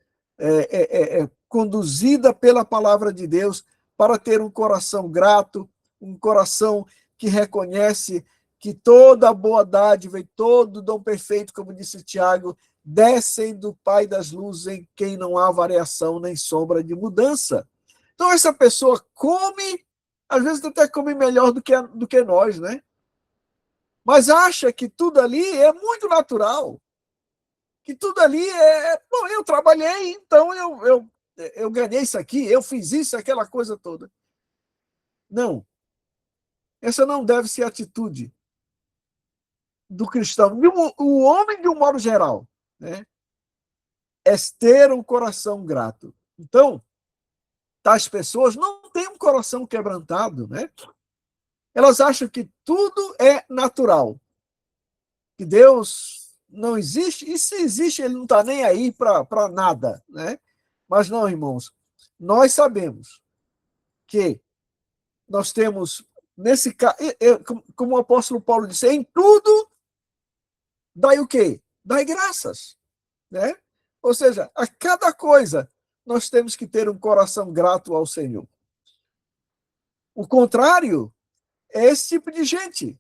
conduzida pela palavra de Deus para ter um coração grato, um coração que reconhece que toda boa dádiva e todo dom perfeito, como disse Tiago, descem do Pai das luzes, em quem não há variação nem sombra de mudança. Então, essa pessoa come, às vezes até come melhor do que nós, né? Mas acha que tudo ali é muito natural. Que tudo ali bom, eu trabalhei, então eu ganhei isso aqui, eu fiz isso, aquela coisa toda. Não. Essa não deve ser a atitude do cristão. O homem, de um modo geral, né? É ter um coração grato. Então, tais pessoas não têm um coração quebrantado, né? Elas acham que tudo é natural. Que Deus não existe, e se existe, ele não está nem aí para nada, né? Mas não, irmãos, nós sabemos que nós temos, nesse caso, como o apóstolo Paulo disse, em tudo, dai o quê? Dai graças, né? Ou seja, a cada coisa, nós temos que ter um coração grato ao Senhor. O contrário é esse tipo de gente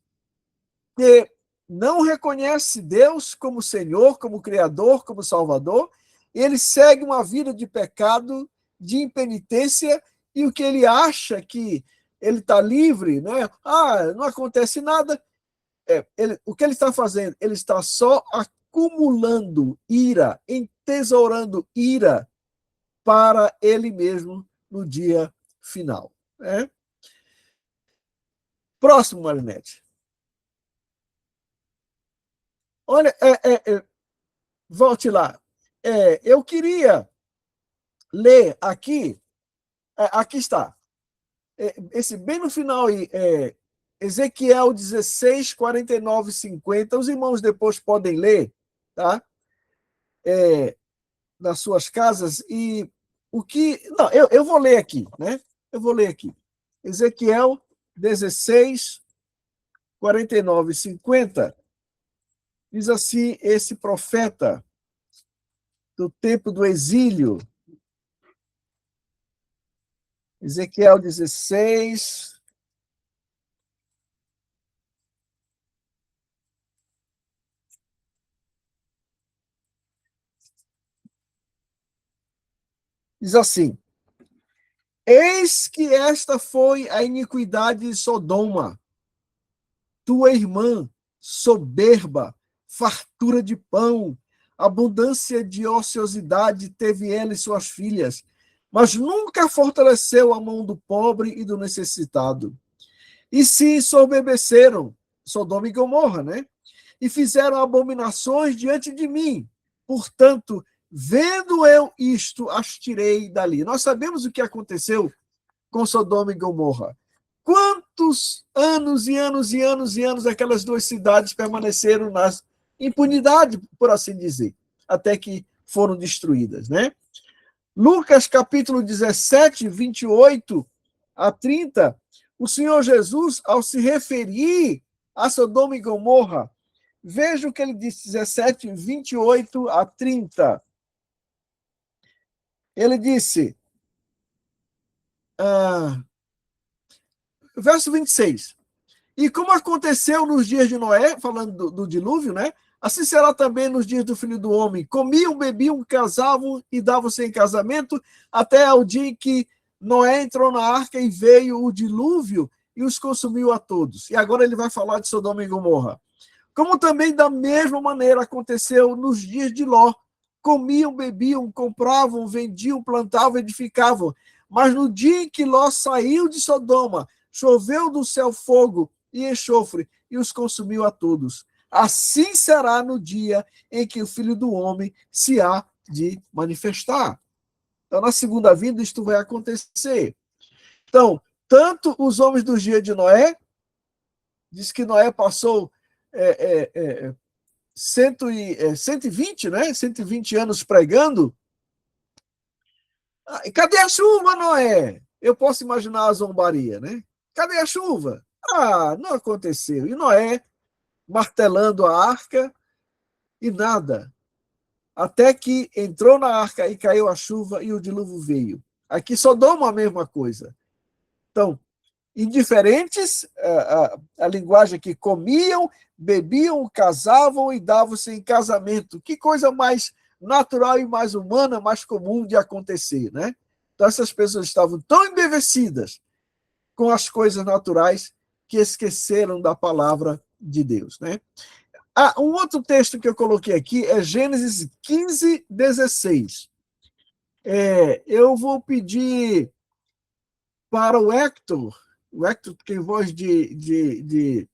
que não reconhece Deus como Senhor, como Criador, como Salvador, e ele segue uma vida de pecado, de impenitência, e o que ele acha que ele está livre, né? Não acontece nada. O que ele está fazendo? Ele está só acumulando ira, entesourando ira para ele mesmo no dia final. Né? Próximo, Marinete. Olha, volte lá. eu queria ler aqui, aqui está, esse bem no final aí, Ezequiel 16, 49 e 50, os irmãos depois podem ler, tá? Nas suas casas, e o que... Não, eu vou ler aqui, né? Eu vou ler aqui. Ezequiel 16, 49 e 50, diz assim, esse profeta do tempo do exílio, Ezequiel 16, diz assim, eis que esta foi a iniquidade de Sodoma, tua irmã, soberba, fartura de pão, abundância de ociosidade teve ela e suas filhas, mas nunca fortaleceu a mão do pobre e do necessitado. E se soberbeceram, Sodoma e Gomorra, né? E fizeram abominações diante de mim. Portanto, vendo eu isto, as tirei dali. Nós sabemos o que aconteceu com Sodoma e Gomorra. Quantos anos e anos e anos e anos aquelas duas cidades permaneceram na impunidade, por assim dizer, até que foram destruídas, né? Lucas, capítulo 17, 28 a 30, o Senhor Jesus, ao se referir a Sodoma e Gomorra, veja o que ele disse, 17, 28 a 30. Ele disse, verso 26, e como aconteceu nos dias de Noé, falando do dilúvio, né? Assim será também nos dias do Filho do Homem. Comiam, bebiam, casavam e davam-se em casamento, até ao dia em que Noé entrou na arca e veio o dilúvio e os consumiu a todos. E agora ele vai falar de Sodoma e Gomorra. Como também da mesma maneira aconteceu nos dias de Ló. Comiam, bebiam, compravam, vendiam, plantavam, edificavam. Mas no dia em que Ló saiu de Sodoma, choveu do céu fogo e enxofre e os consumiu a todos. Assim será no dia em que o Filho do Homem se há de manifestar. Então, na segunda vinda, isto vai acontecer. Então, tanto os homens dos dias de Noé, diz que Noé passou 120, né? 120 anos pregando. Cadê a chuva, Noé? Eu posso imaginar a zombaria, né? Cadê a chuva? Não aconteceu. E Noé martelando a arca e nada. Até que entrou na arca e caiu a chuva e o dilúvio veio. Aqui Sodoma a mesma coisa. Então, indiferentes, a linguagem aqui, comiam, bebiam, casavam e davam-se em casamento. Que coisa mais natural e mais humana, mais comum de acontecer, né? Então, essas pessoas estavam tão embevecidas com as coisas naturais que esqueceram da palavra de Deus, né? Um outro texto que eu coloquei aqui é Gênesis 15, 16. Eu vou pedir para o Hector que tem voz de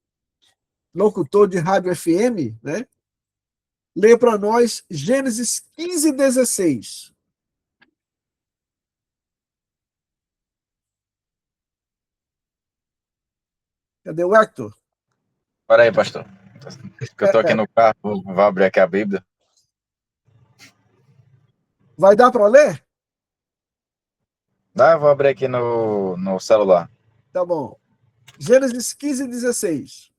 locutor de rádio FM, né? Lê para nós Gênesis 15, 16. Cadê o Hector? Espera aí, pastor. Eu estou aqui no carro, vou abrir aqui a Bíblia. Vai dar para ler? Dá, eu vou abrir aqui no celular. Tá bom. Gênesis 15, 16.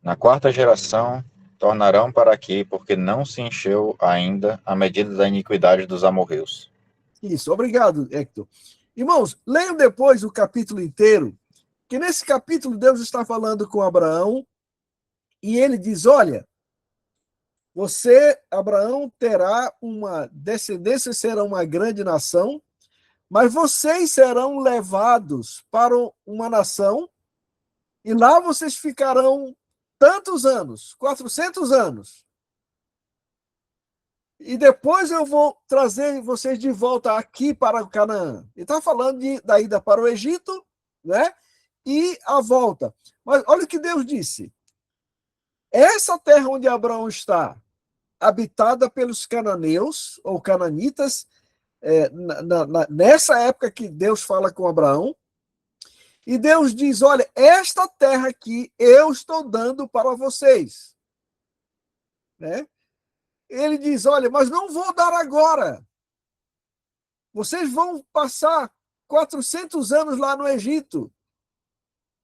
Na quarta geração, tornarão para aqui, porque não se encheu ainda a medida da iniquidade dos amorreus. Isso, obrigado, Hector. Irmãos, leiam depois o capítulo inteiro, que nesse capítulo Deus está falando com Abraão, E ele diz, olha, você, Abraão, terá uma descendência, será uma grande nação, mas vocês serão levados para uma nação e lá vocês ficarão tantos anos, 400 anos. E depois eu vou trazer vocês de volta aqui para o Canaã. Ele está falando da ida para o Egito, né? E a volta. Mas olha o que Deus disse. Essa terra onde Abraão está, habitada pelos cananeus ou cananitas, nessa época que Deus fala com Abraão, e Deus diz, olha, esta terra aqui eu estou dando para vocês. Né? Ele diz, olha, mas não vou dar agora. Vocês vão passar 400 anos lá no Egito.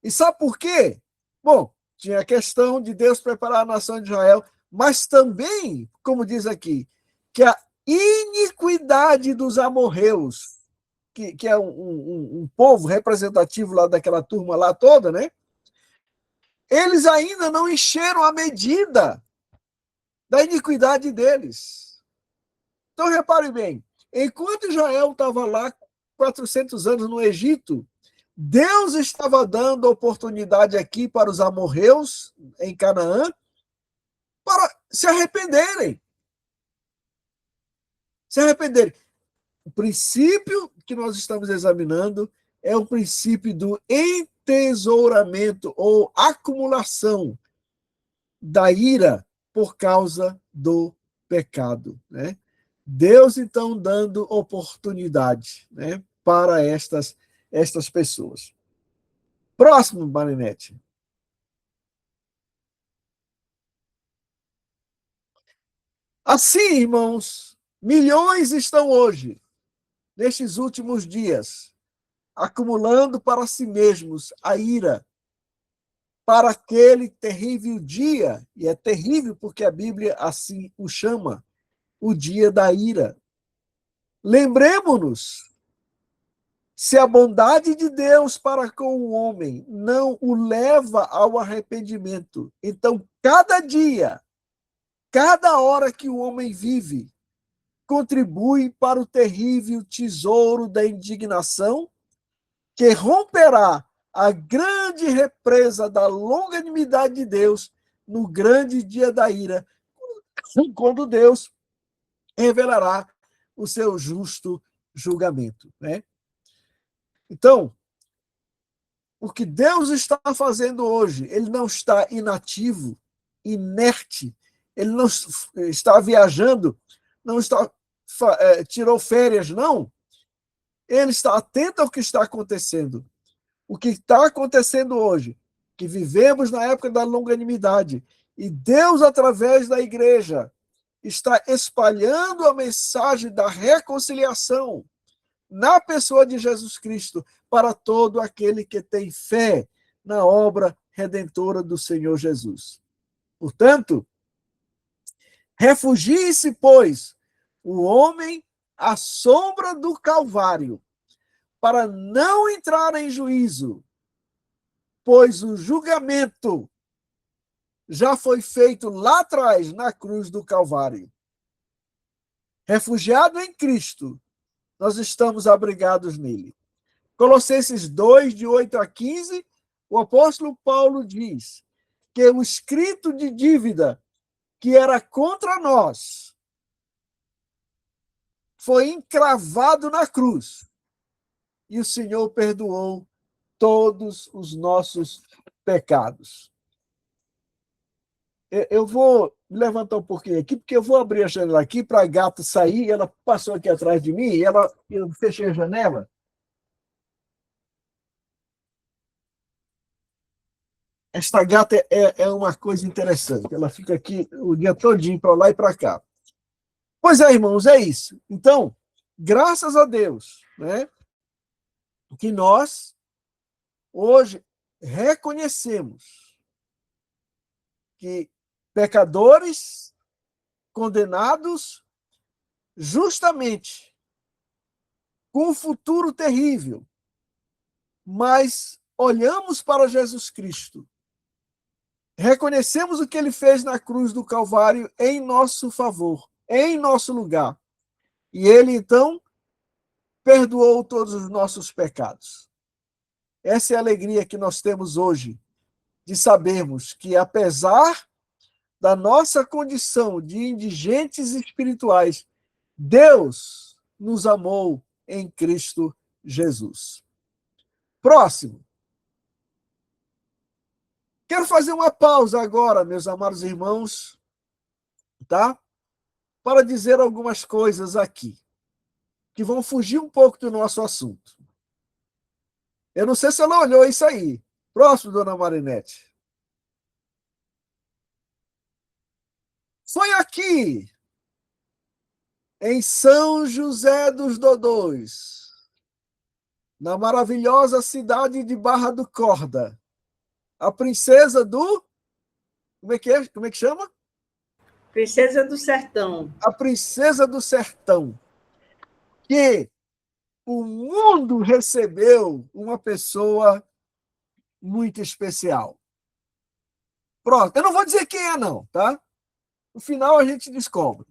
E sabe por quê? Bom, tinha a questão de Deus preparar a nação de Israel, mas também, como diz aqui, que a iniquidade dos amorreus, que é um povo representativo lá daquela turma lá toda, né? Eles ainda não encheram a medida da iniquidade deles. Então, repare bem, enquanto Israel estava lá 400 anos no Egito, Deus estava dando oportunidade aqui para os amorreus em Canaã para se arrependerem. Se arrependerem. O princípio que nós estamos examinando é o princípio do entesouramento ou acumulação da ira por causa do pecado. Né? Deus, então, dando oportunidade, né, para estas pessoas. Próximo, Marinete. Assim, irmãos, milhões estão hoje, nestes últimos dias, acumulando para si mesmos a ira para aquele terrível dia, e é terrível porque a Bíblia assim o chama, o dia da ira. Lembremos-nos, se a bondade de Deus para com o homem não o leva ao arrependimento, então cada dia, cada hora que o homem vive, contribui para o terrível tesouro da indignação, que romperá a grande represa da longanimidade de Deus no grande dia da ira, quando Deus revelará o seu justo julgamento. Né? Então, o que Deus está fazendo hoje, ele não está inativo, inerte, ele não está viajando, não está tirou férias, não. Ele está atento ao que está acontecendo. O que está acontecendo hoje, que vivemos na época da longanimidade, e Deus, através da igreja, está espalhando a mensagem da reconciliação na pessoa de Jesus Cristo para todo aquele que tem fé na obra redentora do Senhor Jesus. Portanto, refugie-se, pois, o homem à sombra do Calvário, para não entrar em juízo, pois o julgamento já foi feito lá atrás, na cruz do Calvário. Refugiado em Cristo, nós estamos abrigados nele. Colossenses 2, de 8 a 15, o apóstolo Paulo diz que o escrito de dívida que era contra nós foi encravado na cruz. E o Senhor perdoou todos os nossos pecados. Eu vou levantar um pouquinho aqui, porque eu vou abrir a janela aqui para a gata sair. Ela passou aqui atrás de mim, eu fechei a janela. Esta gata é uma coisa interessante. Ela fica aqui o dia todinho para lá e para cá. Pois é, irmãos, é isso. Então, graças a Deus, né, que nós hoje reconhecemos que pecadores condenados justamente com um futuro terrível, mas olhamos para Jesus Cristo reconhecemos o que ele fez na cruz do Calvário em nosso favor, em nosso lugar. E ele, então, perdoou todos os nossos pecados. Essa é a alegria que nós temos hoje, de sabermos que, apesar da nossa condição de indigentes espirituais, Deus nos amou em Cristo Jesus. Próximo. Quero fazer uma pausa agora, meus amados irmãos, tá? Para dizer algumas coisas aqui, que vão fugir um pouco do nosso assunto. Eu não sei se ela olhou isso aí. Próximo, dona Marinete. Foi aqui, em São José dos Dodôs, na maravilhosa cidade de Barra do Corda, a princesa do... Como é que é? Como é que chama? Princesa do Sertão. A princesa do Sertão. Que o mundo recebeu uma pessoa muito especial. Pronto. Eu não vou dizer quem é, não, tá? No final a gente descobre.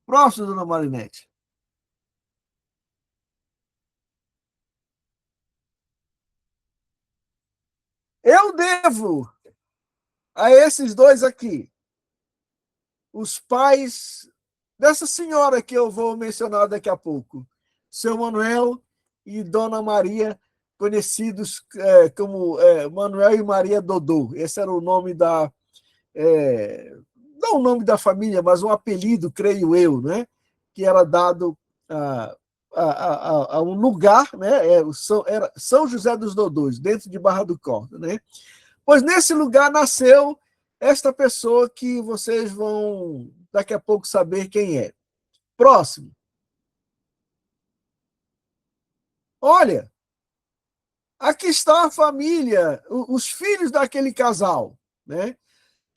Próximo, dona Marinete. Eu devo a esses dois aqui, os pais dessa senhora que eu vou mencionar daqui a pouco, seu Manuel e Dona Maria, conhecidos como Manuel e Maria Dodô. Esse era o nome da... não o nome da família, mas um apelido, creio eu, né? Que era dado a um lugar, né? Era São José dos Dodôs, dentro de Barra do Corda, né? Pois nesse lugar nasceu esta pessoa que vocês vão daqui a pouco saber quem é. Próximo. Olha, aqui está a família, os filhos daquele casal, né?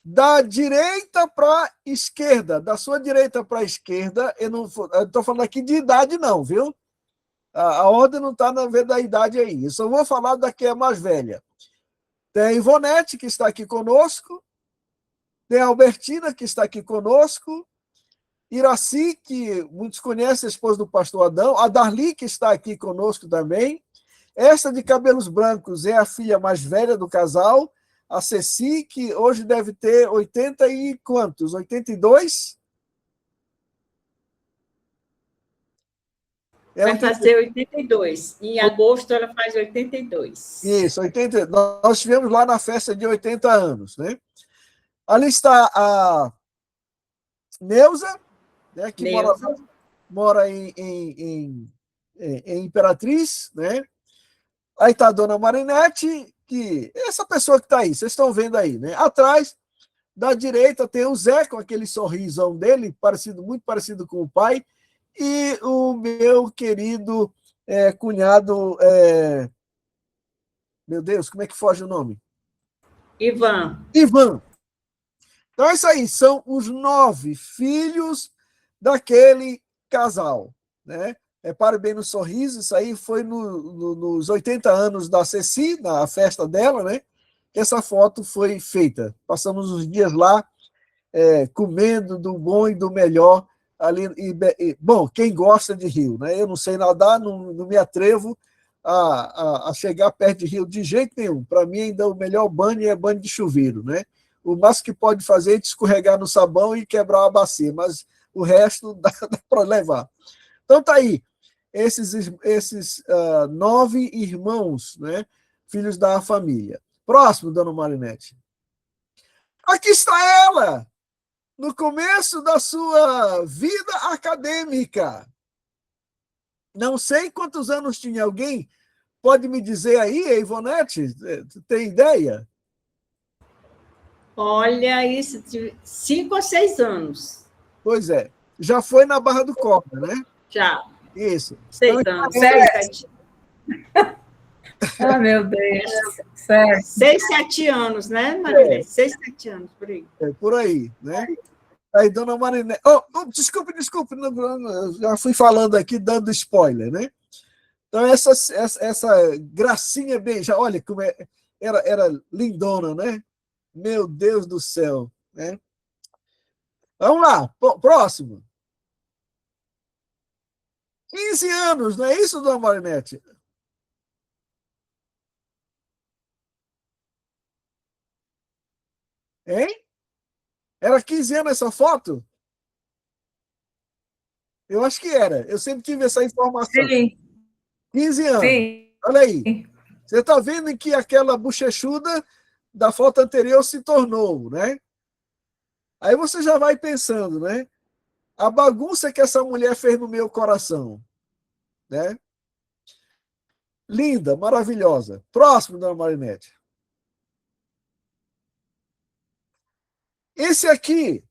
Da direita para a esquerda, da sua direita para a esquerda, eu não estou falando aqui de idade não, viu? A ordem não está na vez da idade aí, eu só vou falar da que é mais velha. Tem a Ivonete, que está aqui conosco, tem a Albertina, que está aqui conosco, Iraci, que muitos conhecem, a esposa do pastor Adão, a Darli, que está aqui conosco também, esta de cabelos brancos é a filha mais velha do casal, a Ceci, que hoje deve ter 80 e quantos? 82? Vai fazer 82. Em agosto ela faz 82. Isso, 80. Nós estivemos lá na festa de 80 anos, né? Ali está a Neuza, né, que mora em Imperatriz, né? Aí está a dona Marinete, que essa pessoa que está aí, vocês estão vendo aí, né? Atrás, da direita, tem o Zé, com aquele sorrisão dele, muito parecido com o pai, e o meu querido cunhado... meu Deus, como é que foge o nome? Ivan. Então é isso aí, são os 9 filhos daquele casal, né? Repare bem no sorriso, isso aí foi nos 80 anos da Ceci, na festa dela, né? Essa foto foi feita. Passamos os dias lá comendo do bom e do melhor. Ali, bom, quem gosta de rio, né? Eu não sei nadar, não me atrevo a chegar perto de rio de jeito nenhum. Para mim, ainda o melhor banho é banho de chuveiro, né? O máximo que pode fazer é escorregar no sabão e quebrar a bacia, mas o resto dá para levar. Então tá aí, esses 9 irmãos, né? Filhos da família. Próximo, dona Marinete. Aqui está ela, no começo da sua vida acadêmica. Não sei quantos anos tinha. Alguém pode me dizer aí, Ivonete? Tem ideia? Olha, isso, 5 ou 6 anos. Pois é. Já foi na Barra do Corda, né? Já. Isso. 6 anos. 7. Ah, meu Deus. 6, 7 anos, né, Marinete? 6, 7 anos, por aí. É por aí, né? Aí, dona Marinete... desculpe, eu já fui falando aqui, dando spoiler, né? Então, essa gracinha bem... Já, olha como era lindona, né? Meu Deus do céu, né? Vamos lá, próximo. 15 anos, não é isso, dona Marinete? Hein? Era 15 anos essa foto? Eu acho que era. Eu sempre tive essa informação. Sim. 15 anos. Sim. Olha aí. Você está vendo que aquela bochechuda da foto anterior se tornou, né? Aí você já vai pensando, né? A bagunça que essa mulher fez no meu coração, né? Linda, maravilhosa. Próximo, dona Marinete. Esse aqui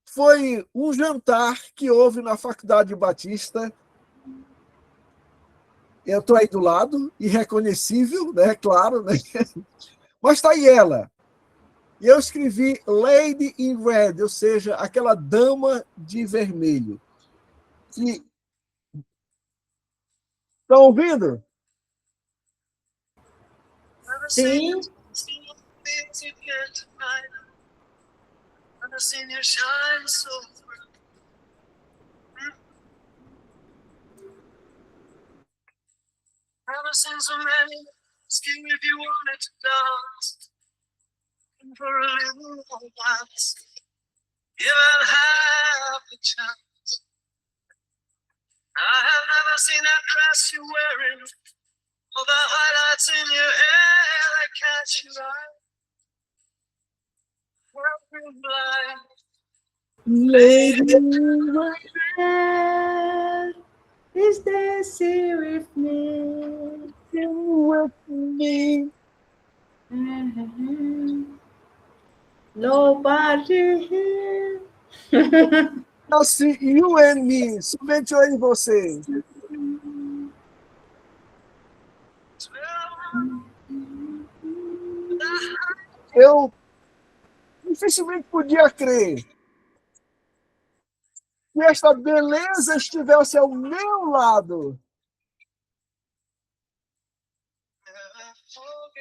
foi um jantar que houve na Faculdade Batista. Eu estou aí do lado, irreconhecível, né? Claro, né? Mas está aí ela. E eu escrevi Lady in Red, ou seja, aquela dama de vermelho. E... Estão ouvindo? Sim. Lady is this here with me? with me. Nobody here. Assim, you and me, somente eu e você. Eu dificilmente podia crer que esta beleza estivesse ao meu lado.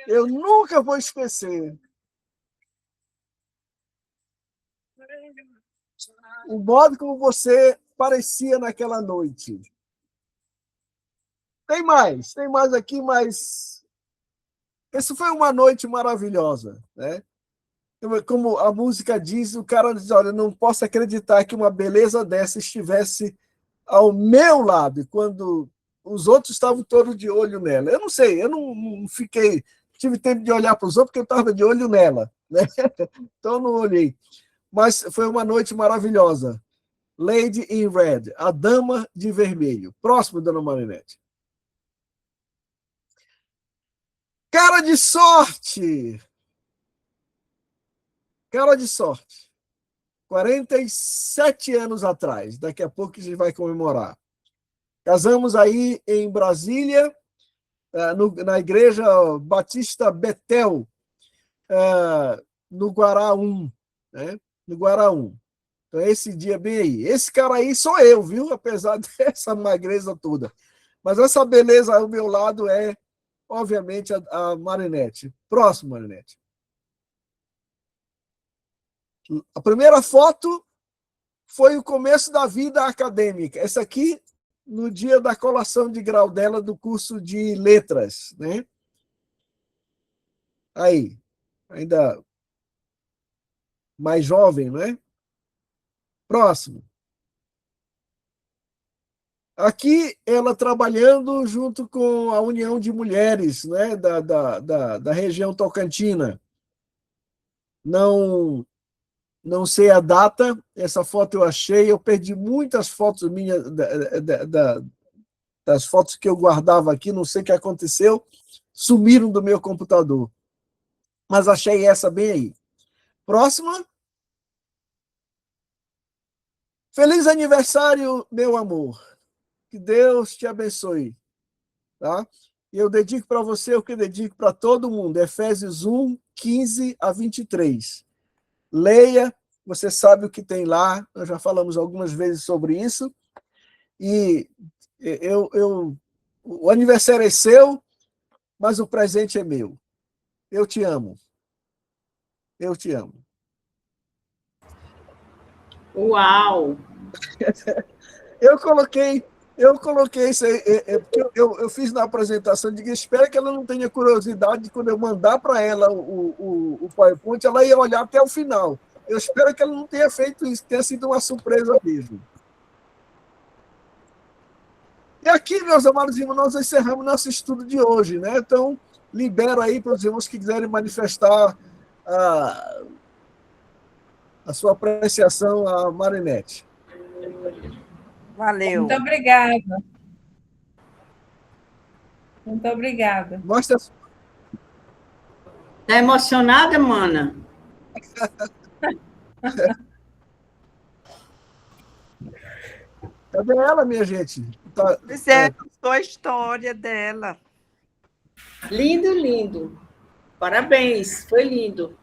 Eu nunca vou esquecer o modo como você parecia naquela noite. Tem mais aqui, mas essa foi uma noite maravilhosa, né? Como a música diz, o cara diz, olha, não posso acreditar que uma beleza dessa estivesse ao meu lado, quando os outros estavam todos de olho nela. Eu não sei, eu não tive tempo de olhar para os outros, porque eu estava de olho nela, né? Então eu não olhei. Mas foi uma noite maravilhosa. Lady in Red, a dama de vermelho. Próximo, dona Marinete. Cara de sorte! Cara de sorte. 47 anos atrás. Daqui a pouco a gente vai comemorar. Casamos aí em Brasília, na Igreja Batista Betel, no Guaraú, né? No Guaraú. Então, esse dia bem aí. Esse cara aí sou eu, viu? Apesar dessa magreza toda. Mas essa beleza ao meu lado é, obviamente, a Marinete. Próximo, Marinete. A primeira foto foi o começo da vida acadêmica. Essa aqui, no dia da colação de grau dela do curso de letras, né? Aí, ainda mais jovem, né? Próximo. Aqui, ela trabalhando junto com a União de Mulheres, né? Da região Tocantina. Não sei a data, essa foto eu achei, eu perdi muitas fotos minhas, das fotos que eu guardava aqui, não sei o que aconteceu, sumiram do meu computador. Mas achei essa bem aí. Próxima. Feliz aniversário, meu amor. Que Deus te abençoe. Tá? E eu dedico para você o que eu dedico para todo mundo. Efésios 1, 15 a 23. Leia, você sabe o que tem lá, nós já falamos algumas vezes sobre isso, e o aniversário é seu, mas o presente é meu. Eu te amo. Eu te amo. Uau! Eu coloquei isso aí, porque eu fiz na apresentação, digo, espero que ela não tenha curiosidade de quando eu mandar para ela o PowerPoint, ela ia olhar até o final. Eu espero que ela não tenha feito isso, tenha sido uma surpresa mesmo. E aqui, meus amados irmãos, nós encerramos nosso estudo de hoje, né? Então, libero aí para os irmãos que quiserem manifestar a sua apreciação a Marinete. Valeu. Muito obrigada. Muito obrigada. Mostra. Tá emocionada, mana? Cadê ela, minha gente? Pois é, contou a história dela. Lindo, lindo. Parabéns, foi lindo.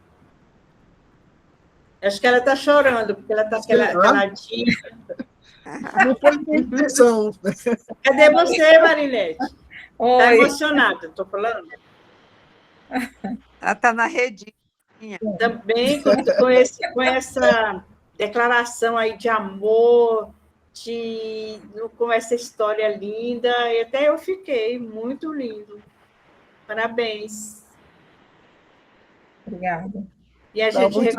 Acho que ela está chorando, porque ela está caladinha. Não foi intenção. Cadê você, Marinete? Está emocionada, estou falando? Ela está na redinha. Também com essa declaração aí de amor, com essa história linda, e até eu fiquei muito lindo. Parabéns. Obrigada. E a gente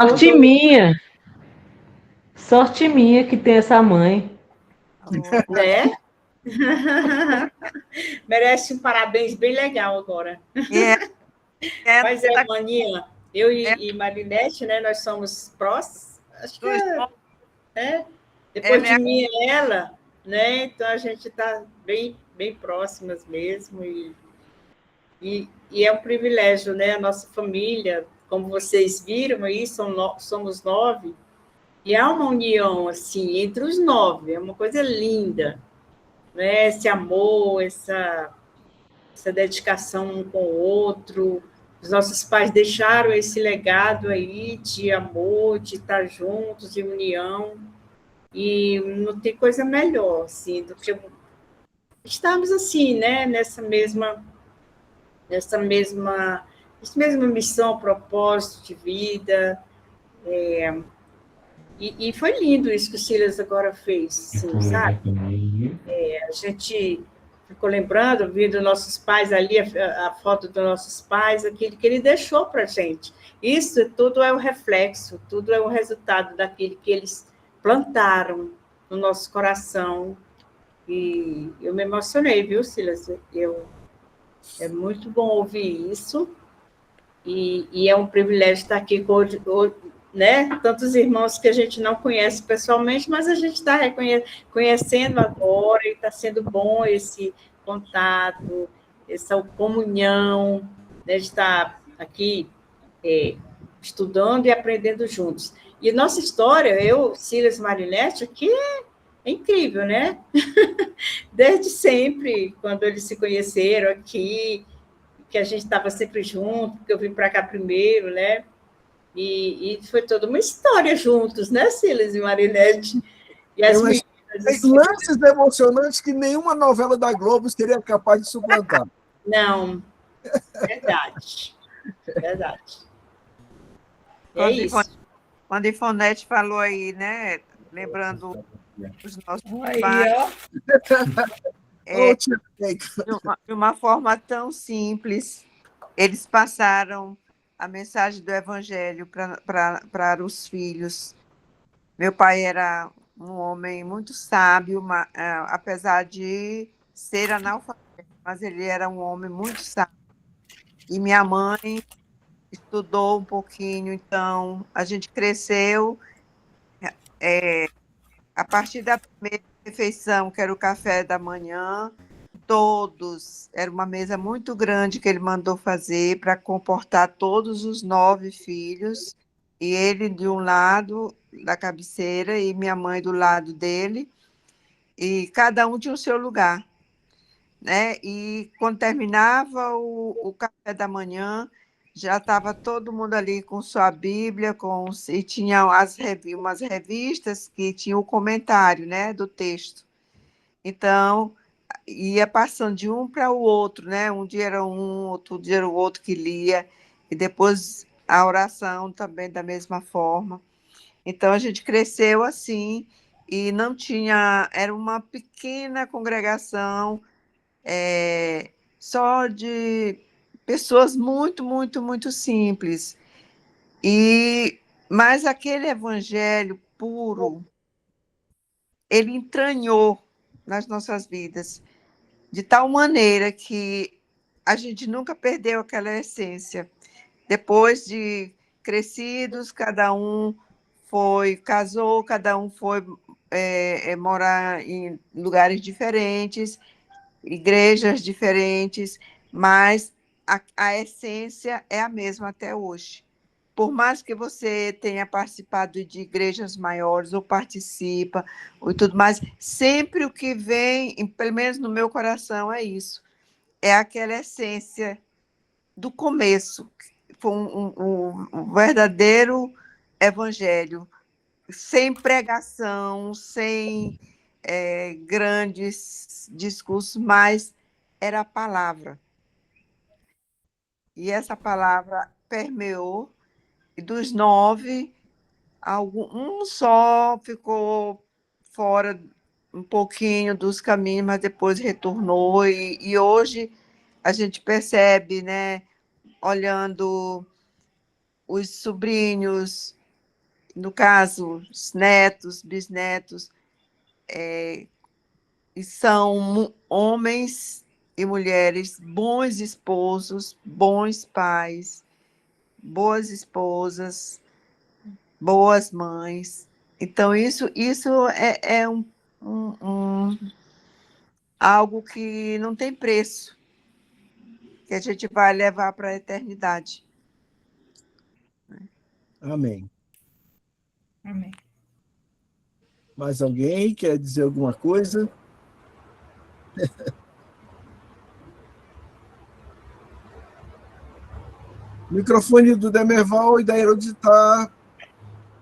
Sorte minha que tem essa mãe. Né? Merece um parabéns bem legal agora. Mas Maninha, eu e Marinete, né, nós somos próximos, acho que depois de mim é ela, né? Então a gente está bem próximas mesmo, e é um privilégio, né? A nossa família, como vocês viram aí, somos 9, e há uma união assim entre os 9, é uma coisa linda, né? Esse amor, essa dedicação um com o outro. Os nossos pais deixaram esse legado aí de amor, de estar juntos, de união, e não tem coisa melhor assim do que estarmos assim, né? Nessa mesma missão, propósito de vida. E foi lindo isso que o Silas agora fez, assim, sabe? A gente ficou lembrando, vendo nossos pais ali, a foto dos nossos pais, aquilo que ele deixou para a gente. Isso tudo é um reflexo, tudo é um resultado daquilo que eles plantaram no nosso coração. E eu me emocionei, viu, Silas? É muito bom ouvir isso. E é um privilégio estar aqui com, né, tantos irmãos que a gente não conhece pessoalmente, mas a gente está conhecendo agora, e está sendo bom esse contato, essa comunhão, né, de estar aqui estudando e aprendendo juntos. E nossa história, eu, Silas e Marinete, aqui é incrível, né? Desde sempre, quando eles se conheceram aqui, que a gente estava sempre junto, porque eu vim para cá primeiro, né? E foi toda uma história juntos, né, Silas e Marinete? E as meninas, assim, lances emocionantes que nenhuma novela da Globo seria capaz de suplantar. Não, verdade. Verdade. Quando a Ifonete falou aí, né? Lembrando os nossos aí, pais. ó. De uma forma tão simples, eles passaram a mensagem do Evangelho para os filhos. Meu pai era um homem muito sábio, apesar de ser analfabeto, mas ele era um homem muito sábio. E minha mãe estudou um pouquinho, então a gente cresceu a partir da primeira refeição, que era o café da manhã. Todos, era uma mesa muito grande que ele mandou fazer para comportar todos os 9 filhos, e ele de um lado da cabeceira e minha mãe do lado dele, e cada um tinha o seu lugar, né? E quando terminava o café da manhã, já estava todo mundo ali com sua Bíblia, e tinha umas revistas que tinham o comentário, né, do texto. Então, ia passando de um para o outro, né? Um dia era um, outro dia era o outro que lia, e depois a oração também da mesma forma. Então, a gente cresceu assim, e não tinha... Era uma pequena congregação, só de pessoas muito, muito, muito simples. Mas aquele evangelho puro, ele entranhou nas nossas vidas, de tal maneira que a gente nunca perdeu aquela essência. Depois de crescidos, cada um casou, cada um foi morar em lugares diferentes, igrejas diferentes, mas a essência é a mesma até hoje. Por mais que você tenha participado de igrejas maiores, ou participa, ou tudo mais, sempre o que vem, pelo menos no meu coração, é isso. É aquela essência do começo. Foi um verdadeiro evangelho, sem pregação, sem grandes discursos, mas era a palavra. E essa palavra permeou, e dos 9, um só ficou fora um pouquinho dos caminhos, mas depois retornou, e hoje a gente percebe, né, olhando os sobrinhos, no caso, os netos, bisnetos, e são homens e mulheres, bons esposos, bons pais, boas esposas, boas mães. Então, isso é algo que não tem preço, que a gente vai levar para a eternidade. Amém. Amém. Mais alguém quer dizer alguma coisa? O microfone do Demerval e da Herodes está...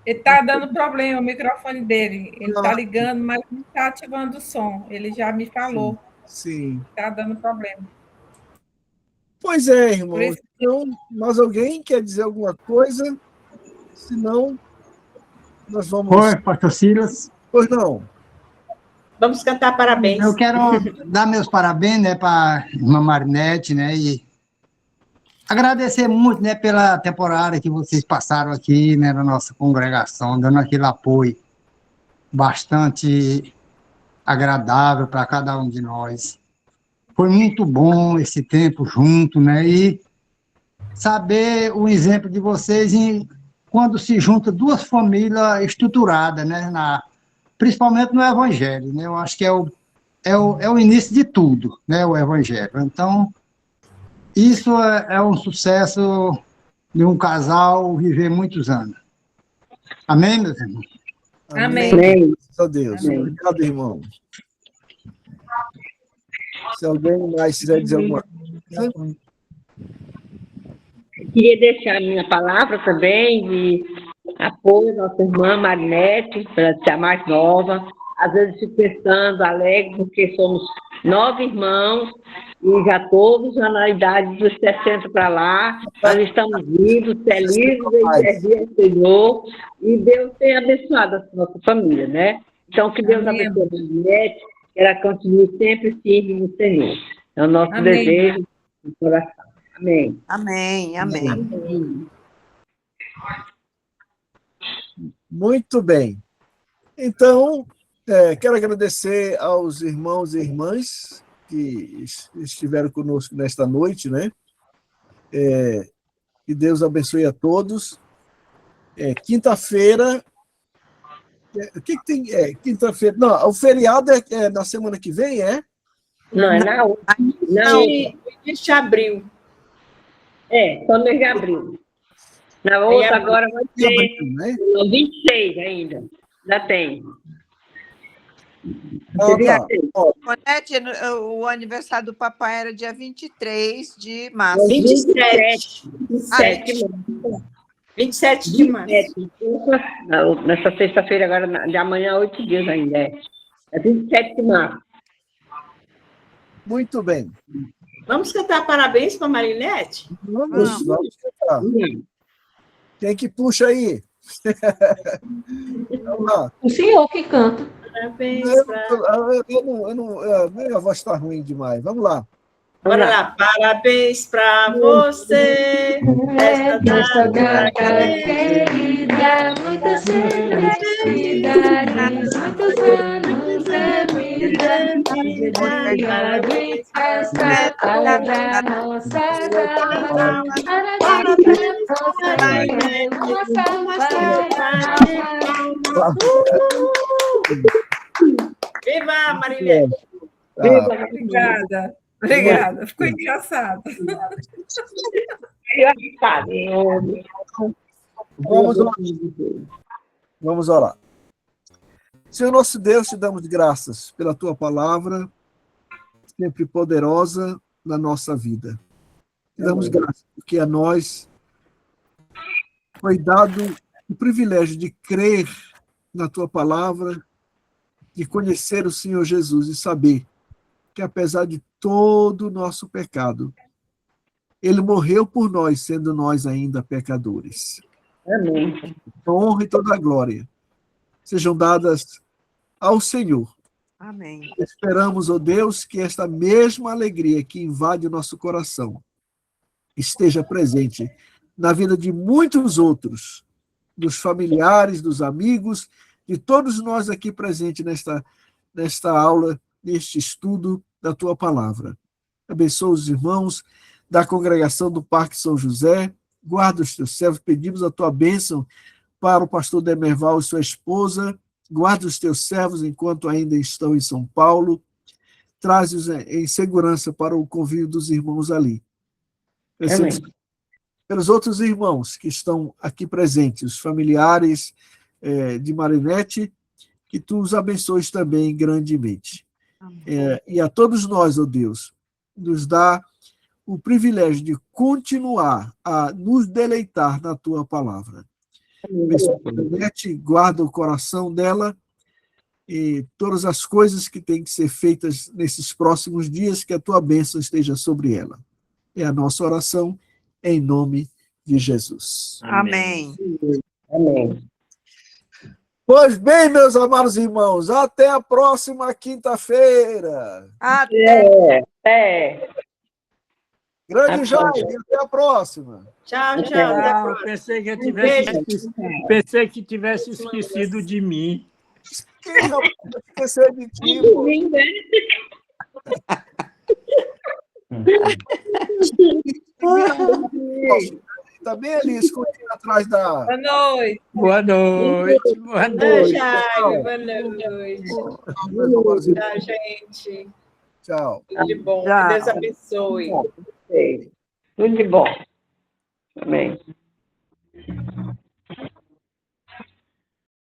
Ele está dando problema, o microfone dele. Ele está ligando, mas não está ativando o som. Ele já me falou. Sim. Está dando problema. Pois é, irmãos. Então, mais alguém quer dizer alguma coisa? Se não, nós vamos... Oi, pastor Silas. Pois não. Vamos cantar parabéns. Eu quero dar meus parabéns, né, para a irmã Marinete, né, e agradecer muito, né, pela temporada que vocês passaram aqui, né, na nossa congregação, dando aquele apoio bastante agradável para cada um de nós. Foi muito bom esse tempo junto, né, e saber o exemplo de vocês quando se junta duas famílias estruturadas, né, principalmente no Evangelho, né, eu acho que é o início de tudo, né, o Evangelho. Então, isso é um sucesso de um casal viver muitos anos. Amém, meus irmãos? Amém. Graças a Deus. Amém. Obrigado, irmão. Se alguém mais quiser dizer alguma coisa. Queria deixar a minha palavra também de apoio à nossa irmã Marinete, para ser a mais nova. Às vezes fico pensando, alegre, porque somos 9 irmãos, e já todos na idade dos 60 para lá. Nós estamos vivos, felizes, em servir ao Senhor, e Deus tem abençoado a nossa família, né? Então, que Deus abençoe a Marinete, que ela continue sempre firme no Senhor. É o nosso desejo do coração. Amém. Amém, amém. Muito bem. Então, quero agradecer aos irmãos e irmãs que estiveram conosco nesta noite, né? Que Deus abençoe a todos. Quinta-feira... O que tem? Quinta-feira... Não, o feriado é na semana que vem, é? Não, é na outra. Não. Início de abril. Só mês de abril. Na outra agora vai ser abril, né? 26 ainda. Ainda tem. Monete, o aniversário do papai era dia 23 de março. 27. 27 de março. Nessa sexta-feira, agora, de amanhã, 8 dias ainda. É 27 de março. Muito bem. Vamos cantar parabéns para a Marinete? Vamos cantar. Quem que puxa aí? Vamos lá. O senhor que canta. Parabéns Minha voz está ruim demais. Vamos lá. Bora lá. Parabéns para você. Nesta data querida, muitas felicidades, muitos anos de vida, obrigado em festa para dar nossa alma, para que possa viver uma Viva, Marília! Obrigada. Obrigada. Ficou engraçado. Vamos orar. Senhor nosso Deus, te damos graças pela tua palavra, sempre poderosa na nossa vida. Te damos graças porque a nós foi dado o privilégio de crer na tua palavra, de conhecer o Senhor Jesus e saber que, apesar de todo o nosso pecado, ele morreu por nós, sendo nós ainda pecadores. Amém. Honra e toda a glória sejam dadas ao Senhor. Amém. Esperamos, ó Deus, que esta mesma alegria que invade o nosso coração esteja presente na vida de muitos outros, dos familiares, dos amigos, de todos nós aqui presentes nesta aula, neste estudo da tua palavra. Abençoa os irmãos da congregação do Parque São José, guarda os teus servos, pedimos a tua bênção para o pastor Demerval e sua esposa, guarda os teus servos enquanto ainda estão em São Paulo, traz-os em segurança para o convívio dos irmãos ali. Pelos outros irmãos que estão aqui presentes, os familiares de Marinete, que tu os abençoes também grandemente. E a todos nós, ó Deus, nos dá o privilégio de continuar a nos deleitar na tua palavra. Abençoa a Marinete, guarda o coração dela e todas as coisas que têm que ser feitas nesses próximos dias, que a tua bênção esteja sobre ela. É a nossa oração, em nome de Jesus. Amém. Amém. Pois bem, meus amados irmãos, até a próxima quinta-feira. Até. Grande Jaime, até a próxima. Tchau, tchau. Até a próxima. Pensei que tivesse esquecido de mim. Quem não pode esquecer de ti, pô? Está bem ali, escondendo atrás da... Boa noite. Boa noite. Boa noite. Tchau, boa noite. Tchau, gente. Tchau. Tudo de bom. Tchau. Que Deus abençoe. Tudo de bom. Amém.